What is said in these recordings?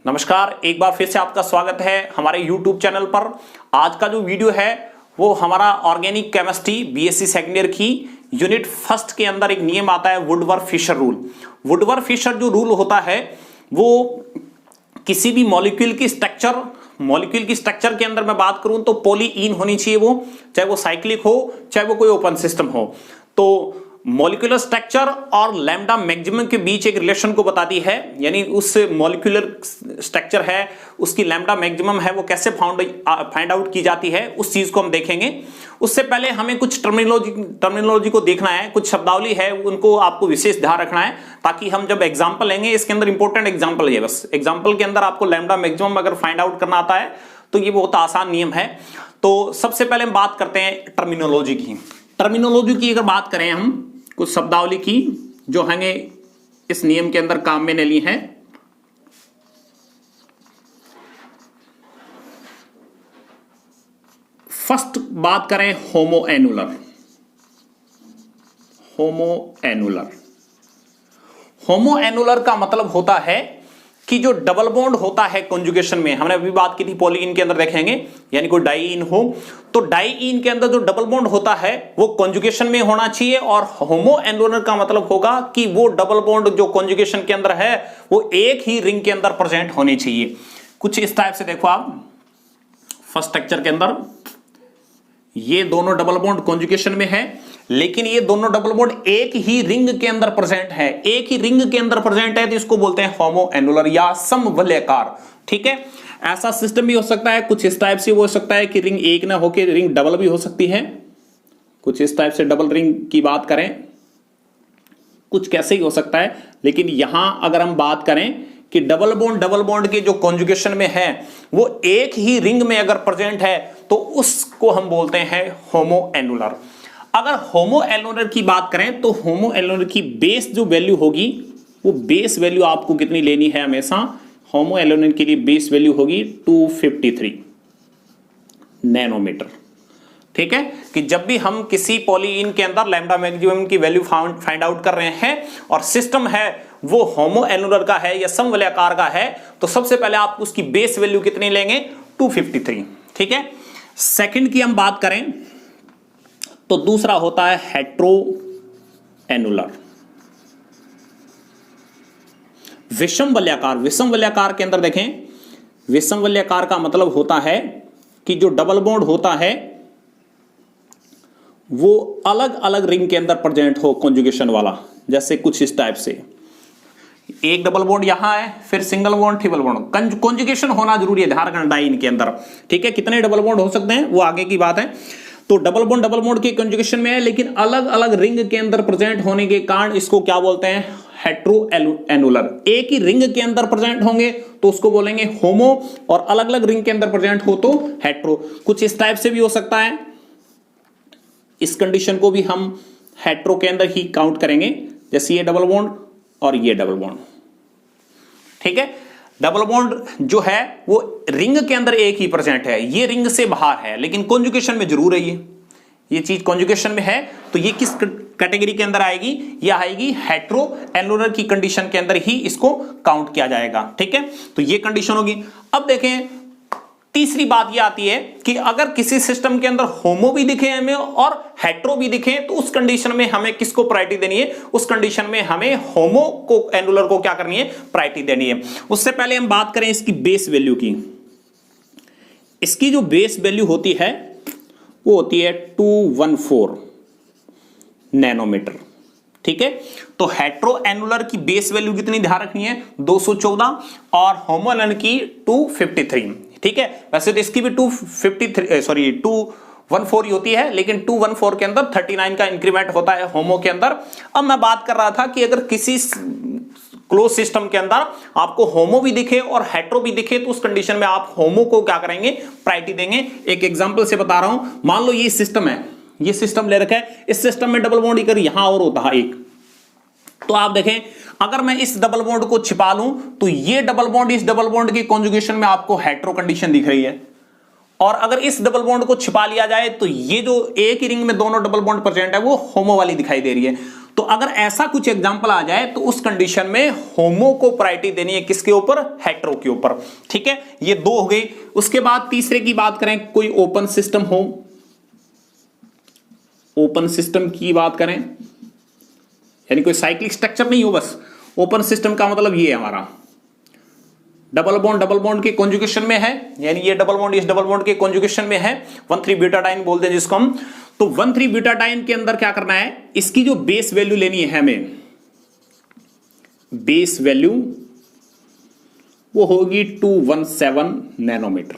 नमस्कार, एक बार फिर से आपका स्वागत है हमारे YouTube चैनल पर। आज का जो वीडियो है वो हमारा organic chemistry BSc second year की यूनिट फर्स्ट के अंदर एक नियम आता है Woodward Fischer rule. Woodward Fischer जो रूल होता है वो किसी भी मॉलिक्यूल की स्ट्रक्चर के अंदर मैं बात करूं तो पॉलीइन होनी चाहिए, वो चाहे वो साइक्लिक हो चाहे वो कोई ओपन सिस्टम हो। तो मॉलिक्यूलर स्ट्रक्चर और लैम्डा मैक्सिमम के बीच एक रिलेशन को बताती है, यानी उस मॉलिक्यूलर स्ट्रक्चर है उसकी लैम्डा मैक्सिमम है वो कैसे फाइंड आउट की जाती है, उस चीज को हम देखेंगे। उससे पहले हमें कुछ टर्मिनोलॉजी को देखना है, कुछ शब्दावली है उनको आपको विशेष ध्यान रखना है ताकि हम जब एग्जाम्पल लेंगे, इसके अंदर इंपॉर्टेंट एग्जाम्पल है, बस एग्जाम्पल के अंदर आपको लैम्डा मैक्सिमम अगर फाइंड आउट करना आता है तो ये बहुत आसान नियम है। तो सबसे पहले हम बात करते हैं टर्मिनोलॉजी की अगर बात करें हम कुछ शब्दावली की जो हमें इस नियम के अंदर काम में न ली है। फर्स्ट बात करें होमो एनुलर का मतलब होता है कि जो डबल बॉन्ड होता है कॉन्जुगेशन में, हमने अभी बात की थी पॉलीइन के अंदर देखेंगे, यानी कोई डाईइन हो तो डाईइन के अंदर जो डबल बॉन्ड होता है वो कॉन्जुगेशन में होना चाहिए। और होमो एनुलर का मतलब होगा कि वो डबल बॉन्ड जो कॉन्जुगेशन के अंदर है वो एक ही रिंग के अंदर प्रेजेंट होनी चाहिए। कुछ इस टाइप से देखो आप, फर्स्ट स्ट्रक्चर के अंदर ये दोनों डबल बॉन्ड कॉन्जुगेशन में है लेकिन ये दोनों डबल बॉन्ड एक ही रिंग के अंदर प्रेजेंट है, एक ही रिंग के अंदर प्रेजेंट है तो इसको बोलते हैं होमो एनुलर या समवलयाकार। ठीक है, ऐसा सिस्टम भी हो सकता है, कुछ इस टाइप से हो सकता है कि रिंग एक ना होकर रिंग डबल भी हो सकती है। कुछ इस टाइप से डबल रिंग की बात करें, कुछ कैसे ही हो सकता है, लेकिन यहां अगर हम बात करें कि डबल बॉन्ड के जो कॉन्जुगेशन में है वो एक ही रिंग में अगर प्रेजेंट है तो उसको हम बोलते हैं होमो एनुलर। अगर होमो एनुलर की बात करें तो होमो एनुलर की बेस जो वैल्यू होगी वो बेस वैल्यू आपको कितनी लेनी है, हमेशा होमो एनुलर के लिए बेस वैल्यू होगी 253 नैनोमीटर। ठीक है, कि जब भी हम किसी पॉलीइन के अंदर लैम्डा मैक्सिमम की वैल्यू फाइंड आउट कर रहे हैं और सिस्टम है वो होमो एनुलर का है या समवलयाकार का है तो सबसे पहले आप उसकी बेस वैल्यू कितनी लेंगे, 253। ठीक है, सेकंड की हम बात करें तो दूसरा होता है हेट्रो एनुलर। विषम वलयाकार के अंदर देखें, विषम वलयाकार का मतलब होता है कि जो डबल बॉन्ड होता है वो अलग अलग रिंग के अंदर प्रेजेंट हो कॉन्जुगेशन वाला, जैसे कुछ इस टाइप से एक डबल बॉन्ड यहां है, फिर single bond, triple bond, conjugation होना जरूरी है, ध्यान रखना डाईइन के अंदर। ठीक है, कितने डबल बॉन्ड हो सकते हैं वो आगे की बात है। तो डबल बॉन्ड के कॉन्जुगेशन में है लेकिन अलग अलग रिंग के अंदर प्रेजेंट होने के कारण इसको क्या बोलते हैं, हेट्रो एनुलर। एक ही रिंग के अंदर प्रेजेंट होंगे तो उसको बोलेंगे होमो और अलग अलग रिंग के अंदर प्रेजेंट हो तो हेट्रो। कुछ इस टाइप से भी हो सकता है, इस कंडीशन को भी हम हेट्रो के अंदर ही काउंट करेंगे, जैसे ये डबल बॉन्ड और ये डबल बॉन्ड। ठीक है, डबल बॉन्ड जो है वो रिंग के अंदर एक ही प्रेजेंट है, ये रिंग से बाहर है लेकिन कॉन्जुगेशन में जरूर है, ये चीज कॉन्जुगेशन में है तो ये किस कैटेगरी के अंदर आएगी, ये आएगी हेट्रो एनुलर की कंडीशन के अंदर ही इसको काउंट किया जाएगा। ठीक है, तो ये कंडीशन होगी। अब देखें तीसरी बात ये आती है कि अगर किसी सिस्टम के अंदर होमो भी दिखे हमें और हेट्रो भी दिखे तो उस कंडीशन में हमें किसको प्रायोरिटी देनी है, उस कंडीशन में हमें होमो को एनुलर को क्या करनी है, प्रायोरिटी देनी है। उससे पहले हम बात करें इसकी बेस वैल्यू की। इसकी जो बेस वैल्यू होती है वो होती है 214 नैनोमीटर। ठीक है, तो हेट्रो एनुलर की बेस वैल्यू कितनी ध्यान रखनी है, 214 और होमो एनुलर की 253। ठीक है, वैसे तो इसकी भी 214 ही होती है लेकिन 214 के अंदर 39 का इंक्रीमेंट होता है होमो के अंदर। अब मैं बात कर रहा था कि अगर किसी क्लोज सिस्टम के अंदर आपको होमो भी दिखे और हेट्रो भी दिखे तो उस कंडीशन में आप होमो को क्या करेंगे, प्रायोरिटी देंगे। एक एग्जांपल से बता रहा हूं, मान लो ये सिस्टम है, ये सिस्टम ले रखा है, इस सिस्टम में डबल बॉन्ड अगर यहां और होता है एक, तो आप देखें अगर मैं इस डबल बॉन्ड को छिपा लूं तो ये डबल बॉन्ड इस डबल बॉन्ड की कॉन्जुगेशन में आपको हेट्रो कंडीशन दिख रही है, और अगर इस डबल बॉन्ड को छिपा लिया जाए तो ये जो एक ही रिंग में दोनों डबल बॉन्ड प्रेजेंट है वो होमो वाली दिखाई दे रही है। तो अगर ऐसा कुछ एग्जांपल आ जाए तो उस कंडीशन में होमो को प्रायोरिटी देनी है किसके ऊपर, हेटेरो के ऊपर। ठीक है, ये दो हो गई। उसके बाद तीसरे की बात करें, कोई ओपन सिस्टम हो, ओपन सिस्टम की बात करें, यानी कोई साइक्लिक स्ट्रक्चर नहीं हो, बस ओपन सिस्टम का मतलब ये है हमारा डबल बॉन्ड के कॉन्जुगेशन में है, यानी ये डबल बॉन्ड इस डबल बॉन्ड के कॉन्जुगेशन में है, 1,3 ब्यूटाडाइन बोलते हैं जिसको हम। तो 1,3 ब्यूटाडाइन के अंदर क्या करना है, इसकी जो बेस वैल्यू लेनी है हमें, बेस वैल्यू वो होगी 217 नैनोमीटर।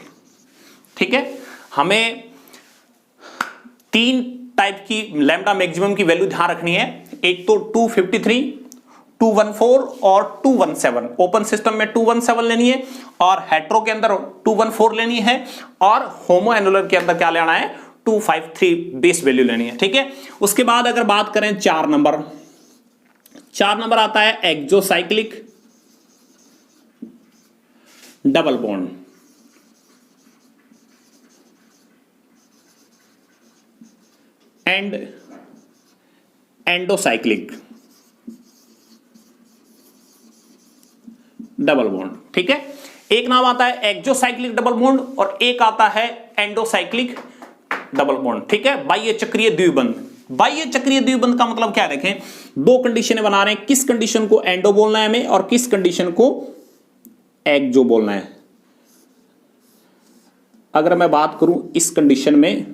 ठीक है, हमें 3 टाइप की लैम्डा मैक्सिमम की वैल्यू ध्यान रखनी है, एक तो 253, 214 और 217। ओपन सिस्टम में 217 लेनी है और हेट्रो के अंदर 214 लेनी है और होमो एनुलर के अंदर क्या लेना है, 253 बेस वैल्यू लेनी है। ठीक है, उसके बाद अगर बात करें 4 नंबर आता है exocyclic double bond. And endocyclic double bond. ठीक है, एक नाम आता है एक्सोसाइक्लिक डबल बॉन्ड और एक आता है एंडोसाइक्लिक डबल बॉन्ड। ठीक है, बाह्य चक्रीय द्विबंध। बाह्य चक्रीय द्विबंध का मतलब क्या है, देखें 2 कंडीशनें बना रहे हैं, किस कंडीशन को एंडो बोलना है हमें और किस कंडीशन को एक्सो बोलना है। अगर मैं बात करूं इस कंडीशन में,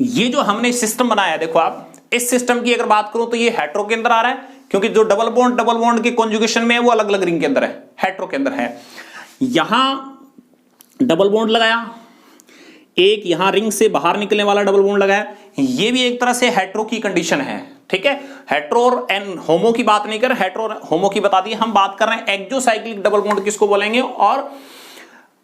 ये जो हमने सिस्टम बनाया है, देखो आप इस सिस्टम की अगर बात करूं तो ये हेट्रो के अंदर आ रहा है, क्योंकि जो डबल बॉन्ड के कॉन्जुगेशन में है वो अलग अलग रिंग के अंदर है, हेट्रो के अंदर है। यहां डबल बॉन्ड लगाया, एक यहां रिंग से बाहर निकलने वाला डबल बॉन्ड लगाया, ये भी एक तरह से हेट्रो की कंडीशन है। ठीक है, हेट्रो और होमो की बात नहीं कर, हेट्रो और होमो की बता दी, हम बात कर रहे हैं एक्सोसाइक्लिक डबल बॉन्ड किसको बोलेंगे और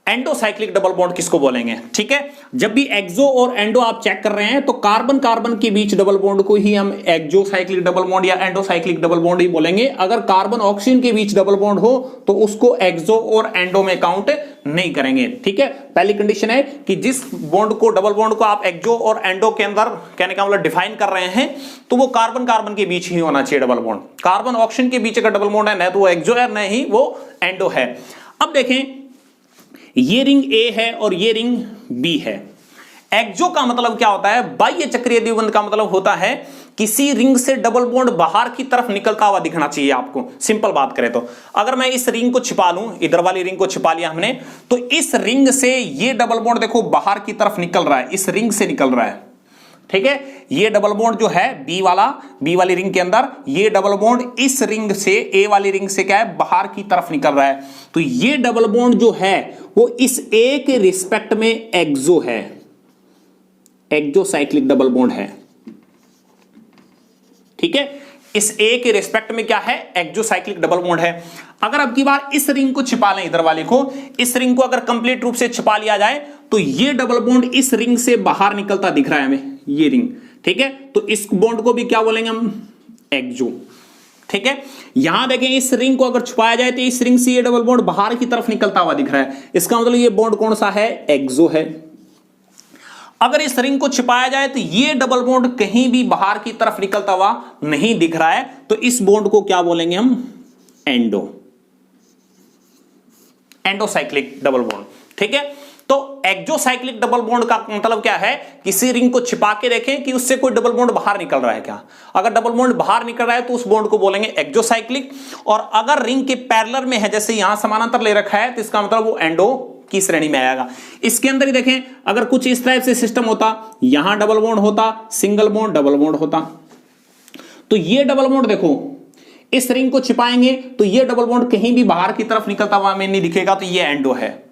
एंडोसाइक्लिक डबल बॉन्ड किसको बोलेंगे। ठीक है, जब भी एक्सो और एंडो आप चेक कर रहे हैं तो कार्बन कार्बन के बीच डबल बॉन्ड को ही हम एक्सोसाइक्लिक डबल बॉन्ड या एंडोसाइक्लिक डबल बॉन्ड ही बोलेंगे। अगर कार्बन ऑक्सीजन के बीच डबल बॉन्ड हो तो उसको एक्सो और एंडो में काउंट नहीं करेंगे। ठीक है, पहली कंडीशन है कि जिस बॉन्ड को डबल बॉन्ड को आप एक्सो और एंडो के अंदर कहने का मतलब डिफाइन कर रहे हैं तो वो कार्बन कार्बन के बीच ही होना चाहिए डबल बॉन्ड। कार्बन ऑक्सीजन के बीच अगर डबल बॉन्ड है, न तो वो एक्सो है न ही वो एंडो है। अब देखें, ये रिंग ए है और ये रिंग बी है। एक्सो का मतलब क्या होता है, बाह्य चक्रीय द्विबंध का मतलब होता है किसी रिंग से डबल बॉन्ड बाहर की तरफ निकलता हुआ दिखना चाहिए आपको। सिंपल बात करें तो अगर मैं इस रिंग को छिपा लूं, इधर वाली रिंग को छिपा लिया हमने, तो इस रिंग से ये डबल बॉन्ड देखो बाहर की तरफ निकल रहा है, इस रिंग से निकल रहा है। ठीक है, ये डबल बॉन्ड जो है बी वाली रिंग के अंदर, ये डबल बॉन्ड इस रिंग से ए वाली रिंग से क्या है, बाहर की तरफ निकल रहा है। तो ये डबल बॉन्ड जो है वो इस ए के रिस्पेक्ट में एक्सो है, एक्सोसाइक्लिक डबल बॉन्ड है। ठीक है, इस ए के रिस्पेक्ट में क्या है, एक्सोसाइक्लिक डबल बॉन्ड है। अगर अब की बार इस रिंग को छिपा लें, इधर वाले को, इस रिंग को अगर कंप्लीट रूप से छिपा लिया जाए तो ये डबल बॉन्ड इस रिंग से बाहर निकलता दिख रहा है हमें, ये रिंग। ठीक है, तो इस बॉन्ड को भी क्या बोलेंगे हम, एक्सो। ठीक है, यहां देखें इस रिंग को अगर छुपाया जाए तो इस रिंग से ये डबल बॉन्ड बाहर की तरफ निकलता हुआ दिख रहा है, इसका मतलब ये बॉन्ड कौन सा है, एक्सो है। अगर इस रिंग को छिपाया जाए तो ये डबल बॉन्ड कहीं भी बाहर की तरफ निकलता हुआ नहीं दिख रहा है, तो इस बॉन्ड को क्या बोलेंगे हम, एंडो, एंडोसाइक्लिक डबल बॉन्ड। ठीक है, तो एक्सोसाइक्लिक डबल बॉन्ड का मतलब क्या है, किसी रिंग को छिपा के देखें कि उससे कोई डबल बॉन्ड बाहर निकल रहा है क्या। अगर डबल बॉन्ड बाहर निकल रहा है तो उस बॉन्ड को बोलेंगे एक्सोसाइक्लिक, और अगर रिंग के पैरेलल में है, जैसे यहां समानांतर ले रखा है, तो इसका मतलब वो एंडो की श्रेणी में आएगा। इसके अंदर ही देखें, अगर कुछ इस टाइप से सिस्टम होता, यहां डबल बॉन्ड होता, सिंगल बॉन्ड डबल बॉन्ड होता, तो ये डबल बॉन्ड देखो इस रिंग को छिपाएंगे तो ये डबल बॉन्ड कहीं भी बाहर की तरफ निकलता हुआ हमें नहीं दिखेगा, तो ये एंडो है।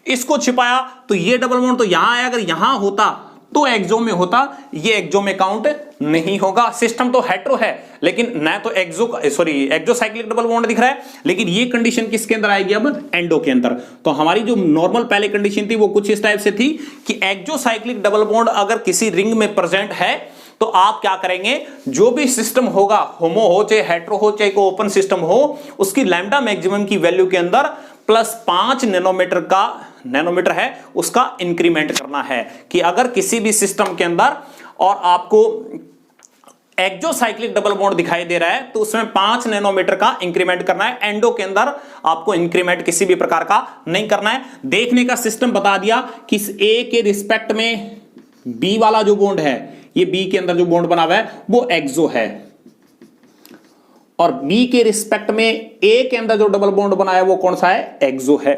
इसको छिपाया तो ये डबल बॉन्ड तो यहां आया, अगर यहां होता तो एक्सो में होता, ये एक्सो में काउंट नहीं होगा। सिस्टम तो हेट्रो है लेकिन न तो एक्सोसाइक्लिक डबल बॉन्ड दिख रहा है, लेकिन ये कंडीशन किसके अंदर आएगी, अब एंडो के अंदर। तो हमारी जो नॉर्मल पहले कंडीशन थी वो कुछ इस टाइप से थी कि एक्सोसाइक्लिक डबल बॉन्ड अगर किसी रिंग में प्रेजेंट है तो आप क्या करेंगे, जो भी सिस्टम होगा, होमो हो चाहे हेट्रो हो चाहे कोई ओपन सिस्टम हो, उसकी लैम्डा मैक्सिमम की वैल्यू के अंदर +5 नैनोमीटर का नैनोमीटर है उसका इंक्रीमेंट करना है कि अगर किसी भी सिस्टम के अंदर और आपको एक्सोसाइक्लिक डबल बॉन्ड दिखाई दे रहा है तो उसमें 5 नैनोमीटर का इंक्रीमेंट करना है। एंडो के अंदर आपको इंक्रीमेंट किसी भी प्रकार का नहीं करना है। देखने का सिस्टम बता दिया कि इस ए के रिस्पेक्ट में बी वाला जो बॉन्ड है, ये बी के अंदर जो बॉन्ड बना हुआ है वो एक्सो है, और बी के रिस्पेक्ट में ए के अंदर जो डबल बॉन्ड बना है वो कौन सा है, एक्सो है।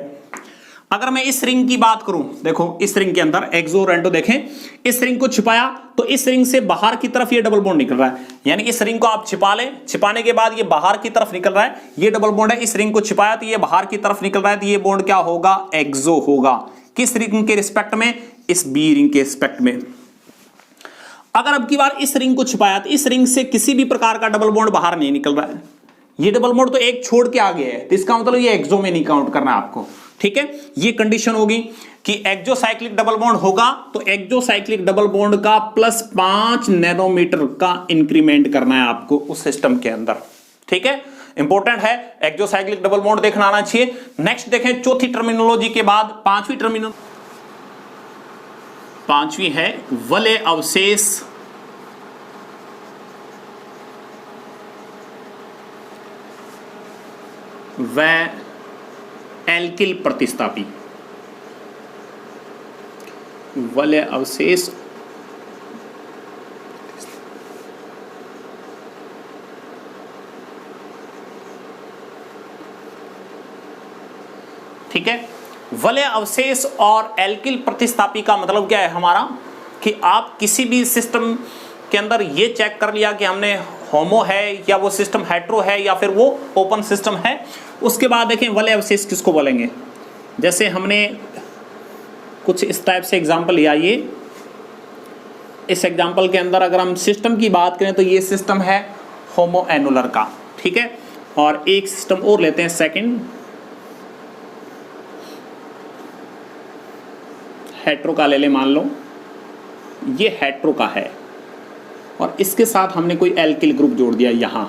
अगर मैं इस रिंग की बात करूं, देखो इस रिंग के अंदर एक्सो और एंडो, देखें इस रिंग को छिपाया तो इस रिंग से बाहर की तरफ ये डबल बॉन्ड निकल रहा है, यानी इस रिंग को आप छिपा लें, छिपाने के बाद ये बाहर की तरफ निकल रहा है, ये डबल बॉन्ड है। इस रिंग को छिपाया तो ये बाहर की तरफ निकल रहा है, तो ये बॉन्ड क्या होगा, एक्सो होगा। किस रिंग के रिस्पेक्ट में, इस बी रिंग के रिस्पेक्ट में। अगर अब की बार इस रिंग को छिपाया तो इस रिंग से किसी भी प्रकार का डबल बॉन्ड बाहर नहीं निकल रहा है, ये डबल बॉन्ड तो एक छोड़ के आ गया है, तो इसका मतलब ये एक्सो में नहीं काउंट करना है आपको, ठीक है। ये कंडीशन होगी कि एक्सोसाइक्लिक डबल बॉन्ड होगा तो एक्सोसाइक्लिक डबल बॉन्ड का +5 नैनोमीटर का इंक्रीमेंट करना है आपको उस सिस्टम के अंदर, ठीक है। इंपॉर्टेंट है, एक्सोसाइक्लिक डबल बॉन्ड देखना आना चाहिए। नेक्स्ट देखें, चौथी टर्मिनोलॉजी के बाद पांचवी है वलय अवशेष व एल्किल प्रतिस्थापी। वलय अवशेष ठीक है। वलय अवशेष और एल्किल प्रतिस्थापी का मतलब क्या है हमारा, कि आप किसी भी सिस्टम के अंदर ये चेक कर लिया कि हमने होमो है या वो सिस्टम हेट्रो है या फिर वो ओपन सिस्टम है, उसके बाद देखें वलय अवशेष किसको बोलेंगे। जैसे हमने कुछ इस टाइप से एग्जांपल लिया, ये इस एग्जांपल के अंदर अगर हम सिस्टम की बात करें तो ये सिस्टम है होमो एनुलर का, ठीक है। और एक सिस्टम और लेते हैं, सेकंड हेट्रो का ले ले, मान लो ये हेट्रो का है और इसके साथ हमने कोई एल्किल ग्रुप जोड़ दिया यहां,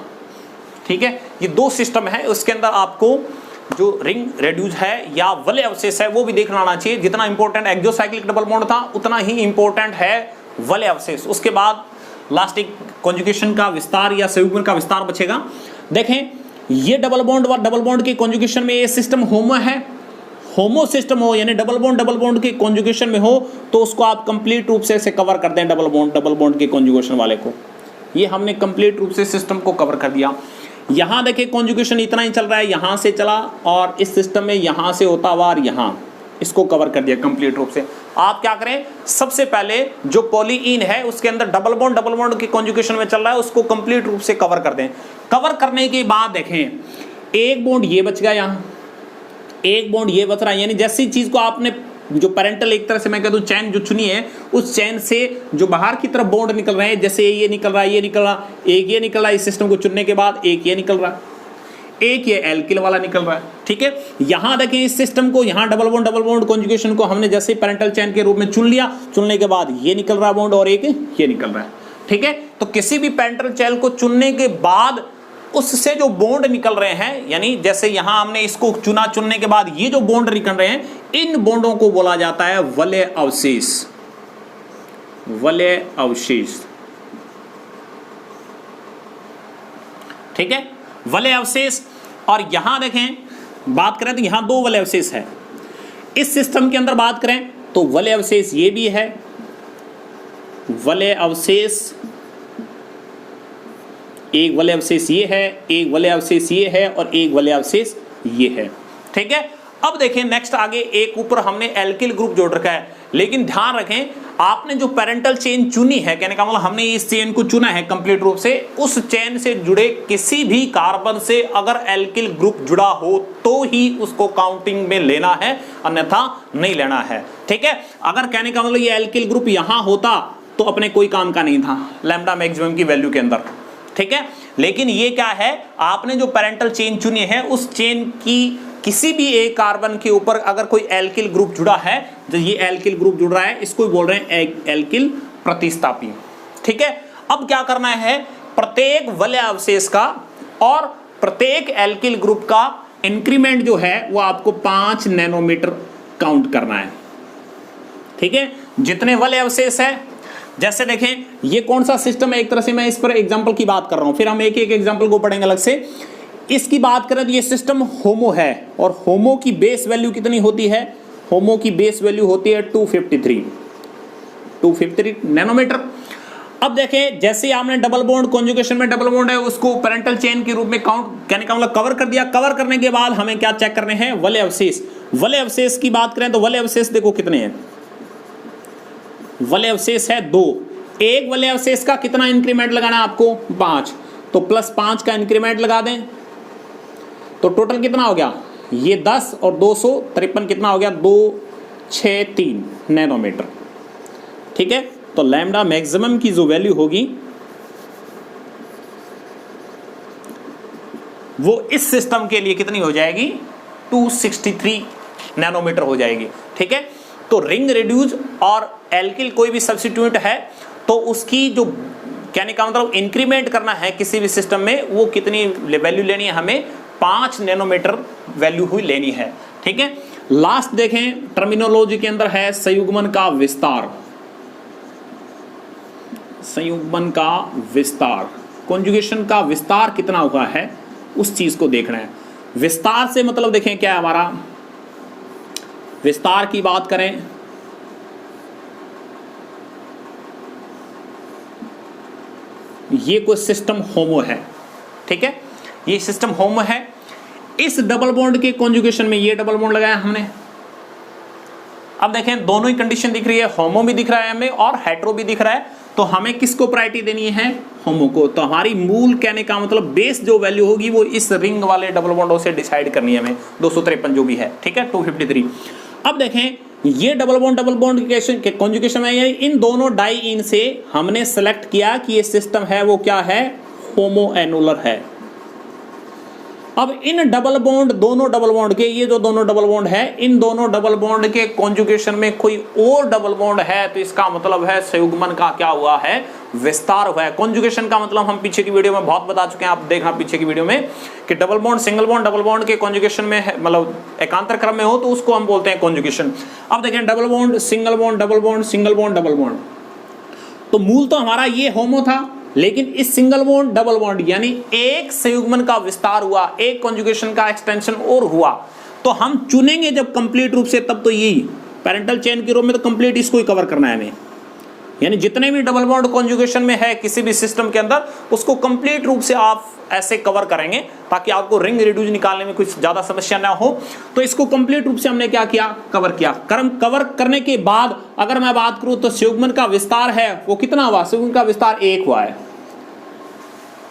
ठीक है। ये दो सिस्टम है, उसके अंदर आपको जो रिंग रेड्यूज है या वलय अवशेष है वो भी देखना आना चाहिए। जितना इंपॉर्टेंट एक्सोसाइक्लिक डबल बॉन्ड था उतना ही इंपॉर्टेंट है वलय अवशेष। उसके बाद लास्ट एक कॉन्जुगेशन का विस्तार या संयुग्मन का विस्तार बचेगा। देखें ये डबल बॉन्ड व डबल बॉन्ड के कॉन्जुगेशन में ये सिस्टम होमो है, होमो सिस्टम हो यानी डबल बॉन्ड के कॉन्जुगेशन में हो तो उसको आप कंप्लीट रूप से इसे कवर कर दें, डबल बॉन्ड के कॉन्जुगेशन वाले को। ये हमने कंप्लीट रूप से सिस्टम को कवर कर दिया। यहां देखिए कॉन्जुगेशन इतना ही चल रहा है, यहां से चला और इस सिस्टम में यहां से होता हुआ और यहां इसको कवर कर दिया कंप्लीट रूप से। आप क्या करें, सबसे पहले जो पॉलीइन है उसके अंदर डबल बॉन्ड के कॉन्जुगेशन में चल रहा है उसको कंप्लीट रूप से कवर कर दें। कवर करने के बाद देखें एक बॉन्ड ये बच गया, यहां एक बॉन्ड ये बच रहा है, यानी जैसी चीज को आपने जो पेरेंटल एक तरह से मैं कह दूं चैन जो चुनी है उस चैन से जो बाहर की तरफ बॉन्ड निकल रहे हैं, जैसे ये निकल रहा है, ये निकल रहा, एक ये निकल रहा है इस सिस्टम को चुनने के बाद, एक ये निकल रहा है, एक ये एल्किल वाला निकल रहा है, ठीक है। यहां देखें इस सिस्टम को, यहां डबल बॉन्ड कॉन्जुगेशन को हमने जैसे पेरेंटल चैन के रूप में चुन लिया, चुनने के बाद ये निकल रहा बॉन्ड और एक ये निकल रहा है, ठीक है। तो किसी भी पेरेंटल चैन को चुनने के बाद उससे जो बॉन्ड निकल रहे हैं, यानी जैसे यहां हमने इसको चुना, चुनने के बाद ये जो बॉन्ड निकल रहे हैं, इन बॉन्डों को बोला जाता है वलय अवशेष। वलय अवशेष, ठीक है, वलय अवशेष। और यहां देखें बात करें तो यहां दो वलय अवशेष है। इस सिस्टम के अंदर बात करें तो वलय अवशेष ये भी है, वलय अवशेष एक वलय अवशेष ये है, एक वलय अवशेष ये है और एक वलय अवशेष ये है, ठीक है। अब देखें नेक्स्ट आगे एक ऊपर हमने एल्किल ग्रुप जोड़ रखा है, लेकिन ध्यान रखें आपने जो पेरेंटल चेन चुनी है, कहने का मतलब हमने इस चेन को चुना है कंप्लीट रूप से, उस चेन से जुड़े किसी भी कार्बन से अगर एल्किल ग्रुप जुड़ा हो तो ही उसको काउंटिंग में लेना है, अन्यथा नहीं लेना है, ठीक है। अगर कहने का मतलब ये एल्किल ग्रुप यहां होता तो अपने कोई काम का नहीं था लैम्डा मैक्सिमम की वैल्यू के अंदर, ठीक है। लेकिन ये क्या है, आपने जो पेरेंटल चेन चुनी है उस चेन की किसी भी एक कार्बन के ऊपर अगर कोई एल्किल ग्रुप जुड़ा है, जो ये एल्किल ग्रुप जुड़ रहा है इसको बोल रहे हैं एल्किल प्रतिस्थापी, ठीक है। अब क्या करना है, प्रत्येक वलय अवशेष का और प्रत्येक एल्किल ग्रुप का इंक्रीमेंट जो है वो आपको 5 नैनोमीटर काउंट करना है। ठीक है, जितने वलय अवशेष है, जैसे देखें ये कौन सा सिस्टम है, एक तरह से मैं इस पर एग्जांपल की बात कर रहा हूं, फिर हम एक एक एग्जांपल को पढ़ेंगे अलग से। इसकी बात करें तो ये सिस्टम होमो है, और होमो की बेस वैल्यू कितनी होती है, होमो की बेस वैल्यू होती है 253 नैनोमीटर। अब देखें जैसे आपने डबल बॉन्ड, कॉन्जुगेशन में डबल बॉन्ड है, उसको पैरेंटल चेन के रूप में काउंट कहने का मतलब कवर कर दिया। कवर करने के बाद हमें क्या चेक करने हैं, वलय अवशेष। वलय अवशेष की बात करें तो वलय अवशेष देखो कितने हैं, वलय अवशेष है 2। एक वलय अवशेष का कितना इंक्रीमेंट लगाना है आपको, 5, तो +5 का इंक्रीमेंट लगा दें तो टोटल कितना हो गया, ये 10 और 253 कितना हो गया, 263 नैनोमीटर। ठीक है, तो लैम्डा मैक्सिमम की जो वैल्यू होगी वो इस सिस्टम के लिए कितनी हो जाएगी, 263 नैनोमीटर हो जाएगी। ठीक है, तो रिंग रिड्यूस और एल्किल कोई भी सब्स्टिट्यूट है तो उसकी जो कहने का मतलब इंक्रीमेंट करना है किसी भी सिस्टम में, वो कितनी वैल्यू लेनी है, हमें 5 नैनोमीटर वैल्यू हुई लेनी है। ठीक है, लास्ट देखें टर्मिनोलॉजी के अंदर है संयुग्मन का विस्तार। संयुग्मन का विस्तार, कॉन्जुगेशन का विस्तार कितना हुआ है उस चीज को देखना है। विस्तार से मतलब देखें क्या है हमारा, विस्तार की बात करें ये कोई सिस्टम होमो है। ठीक है, ये सिस्टम होमो है। इस डबल बॉन्ड के कॉन्जुगेशन में ये डबल बॉन्ड लगाया हमने। अब देखें दोनों ही कंडीशन दिख रही है, होमो भी दिख रहा है हमें और हेटेरो भी दिख रहा है, तो हमें किसको प्रायोरिटी देनी है, होमो को। तो हमारी मूल कहने का मतलब बेस जो वैल्यू होगी वो इस रिंग वाले डबल बॉन्डों से डिसाइड करनी है हमें, 253 जो भी है। ठीक है, 253। अब देखें ये डबल बॉन्ड के कॉन्जुगेशन में इन दोनों डाई इन से हमने सेलेक्ट किया कि ये सिस्टम है वो क्या है, होमो एनुलर है। अब इन डबल बॉन्ड, दोनों डबल बॉन्ड के, ये जो दोनों डबल बॉन्ड है, इन दोनों डबल बॉन्ड के कॉन्जुगेशन में कोई और डबल बॉन्ड है तो इसका मतलब है संयुग्मन का क्या हुआ है, विस्तार हुआ है। कॉन्जुगेशन का मतलब हम पीछे की वीडियो में बहुत बता चुके हैं, आप देखना पीछे की वीडियो में कि double bond, single bond, double bond के कॉन्जुगेशन में मतलब एकांतर क्रम में हो तो उसको हम बोलते हैं कॉन्जुगेशन। अब देखें double bond, single bond, double bond, single bond, double bond, तो मूल तो हमारा ये होमो था, लेकिन इस सिंगल बॉन्ड डबल बॉन्ड यानी एक संयुग्मन का विस्तार हुआ, एक कॉन्जुगेशन का एक्सटेंशन और हुआ, तो हम चुनेंगे जब कंप्लीट रूप से तब तो यही पैरेंटल चेन के रूप में तो कंप्लीट इसको ही कवर करना है हमें। यानी जितने भी डबल बॉन्ड कॉन्जुगेशन में है किसी भी सिस्टम के अंदर उसको कंप्लीट रूप से आप ऐसे कवर करेंगे ताकि आपको रिंग रिड्यूस निकालने में कुछ ज्यादा समस्या ना हो। तो इसको कंप्लीट रूप से हमने क्या किया, कवर किया। कवर करने के बाद अगर मैं बात करूं तो संयुग्मन का विस्तार है वो कितना हुआ, संयुग्मन का विस्तार 1 हुआ है।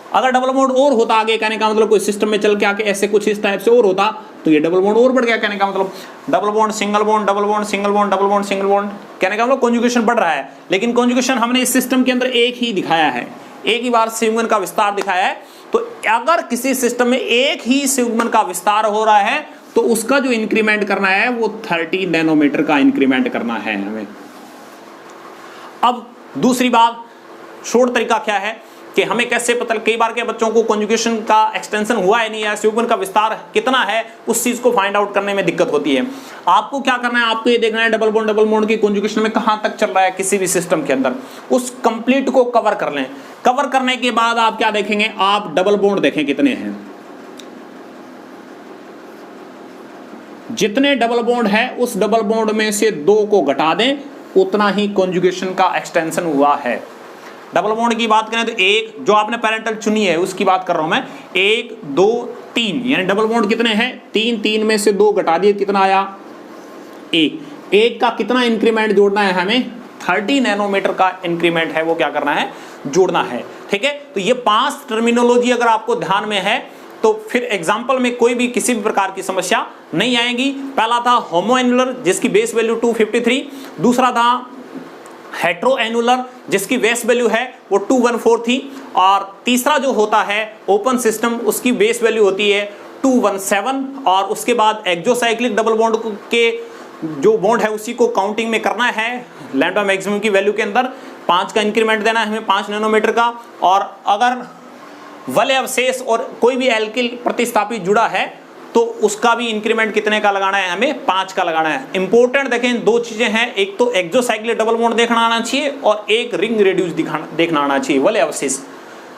अगर डबल बॉन्ड और होता आगे कहने का मतलब कोई सिस्टम में चल के आके ऐसे कुछ इस टाइप से और होता तो ये डबल बॉन्ड और बढ़ गया, कहने का मतलब double bond single bond, double bond single bond, double bond single bond, कहने का मतलब कॉन्जुगेशन बढ़ रहा है। लेकिन कॉन्जुगेशन हमने इस सिस्टम के अंदर एक ही दिखाया है, एक ही बार संयुग्मन का विस्तार दिखाया है। तो अगर किसी सिस्टम में एक ही संयुग्मन का विस्तार हो रहा है तो उसका जो इंक्रीमेंट करना है वो 30 नैनोमीटर का इंक्रीमेंट करना है हमें। अब दूसरी बात, शॉर्ट तरीका क्या है कि हमें कैसे पता, कई बार के बच्चों को कॉन्जुगेशन का एक्सटेंशन हुआ है नहीं है, संयुग्मन का विस्तार कितना है उस चीज को फाइंड आउट करने में दिक्कत होती है। आपको क्या करना है, आपको ये देखना है डबल बॉन्ड की कॉन्जुगेशन में कहां तक चल रहा है किसी भी सिस्टम के अंदर, उस कंप्लीट को कवर कर लें। कवर करने के बाद आप क्या देखेंगे, आप डबल बॉन्ड देखें कितने हैं, जितने डबल बॉन्ड है उस डबल बॉन्ड में से 2 को घटा दें, उतना ही कॉन्जुगेशन का एक्सटेंशन हुआ है। डबल बॉन्ड की बात करें तो एक जो आपने पैरेंटल चुनी है उसकी बात कर रहा हूं मैं, 1 2 3 यानी डबल बॉन्ड कितने हैं, 3 में से 2 घटा दिए कितना आया, 1 का कितना इंक्रीमेंट जोड़ना है हमें, 30 नैनोमीटर का इंक्रीमेंट है वो क्या करना है, जोड़ना है। ठीक है, तो ये 5 टर्मिनोलॉजी अगर आपको ध्यान में है तो फिर एग्जाम्पल में कोई भी किसी भी प्रकार की समस्या नहीं आएगी। पहला था होमो एनुलर जिसकी बेस वैल्यू 253, दूसरा था हेटेरो एनुलर जिसकी बेस वैल्यू है वो 214 थी, और तीसरा जो होता है ओपन सिस्टम उसकी बेस वैल्यू होती है 217, और उसके बाद एक्सोसाइक्लिक डबल बॉन्ड के जो बॉन्ड है उसी को काउंटिंग में करना है, लैम्डा मैक्सिमम की वैल्यू के अंदर 5 का इंक्रीमेंट देना है हमें, 5 नैनोमीटर का। और अगर वलय अवशेष और कोई भी एल्किल प्रतिस्थापित जुड़ा है तो उसका भी इंक्रीमेंट कितने का लगाना है, हमें 5 का लगाना है। इंपॉर्टेंट देखें दो चीजें हैं, एक तो एक्सोसाइक्लिक डबल बॉन्ड देखना आना चाहिए और एक रिंग रेड्यूस देखना आना चाहिए, वले अवशेष,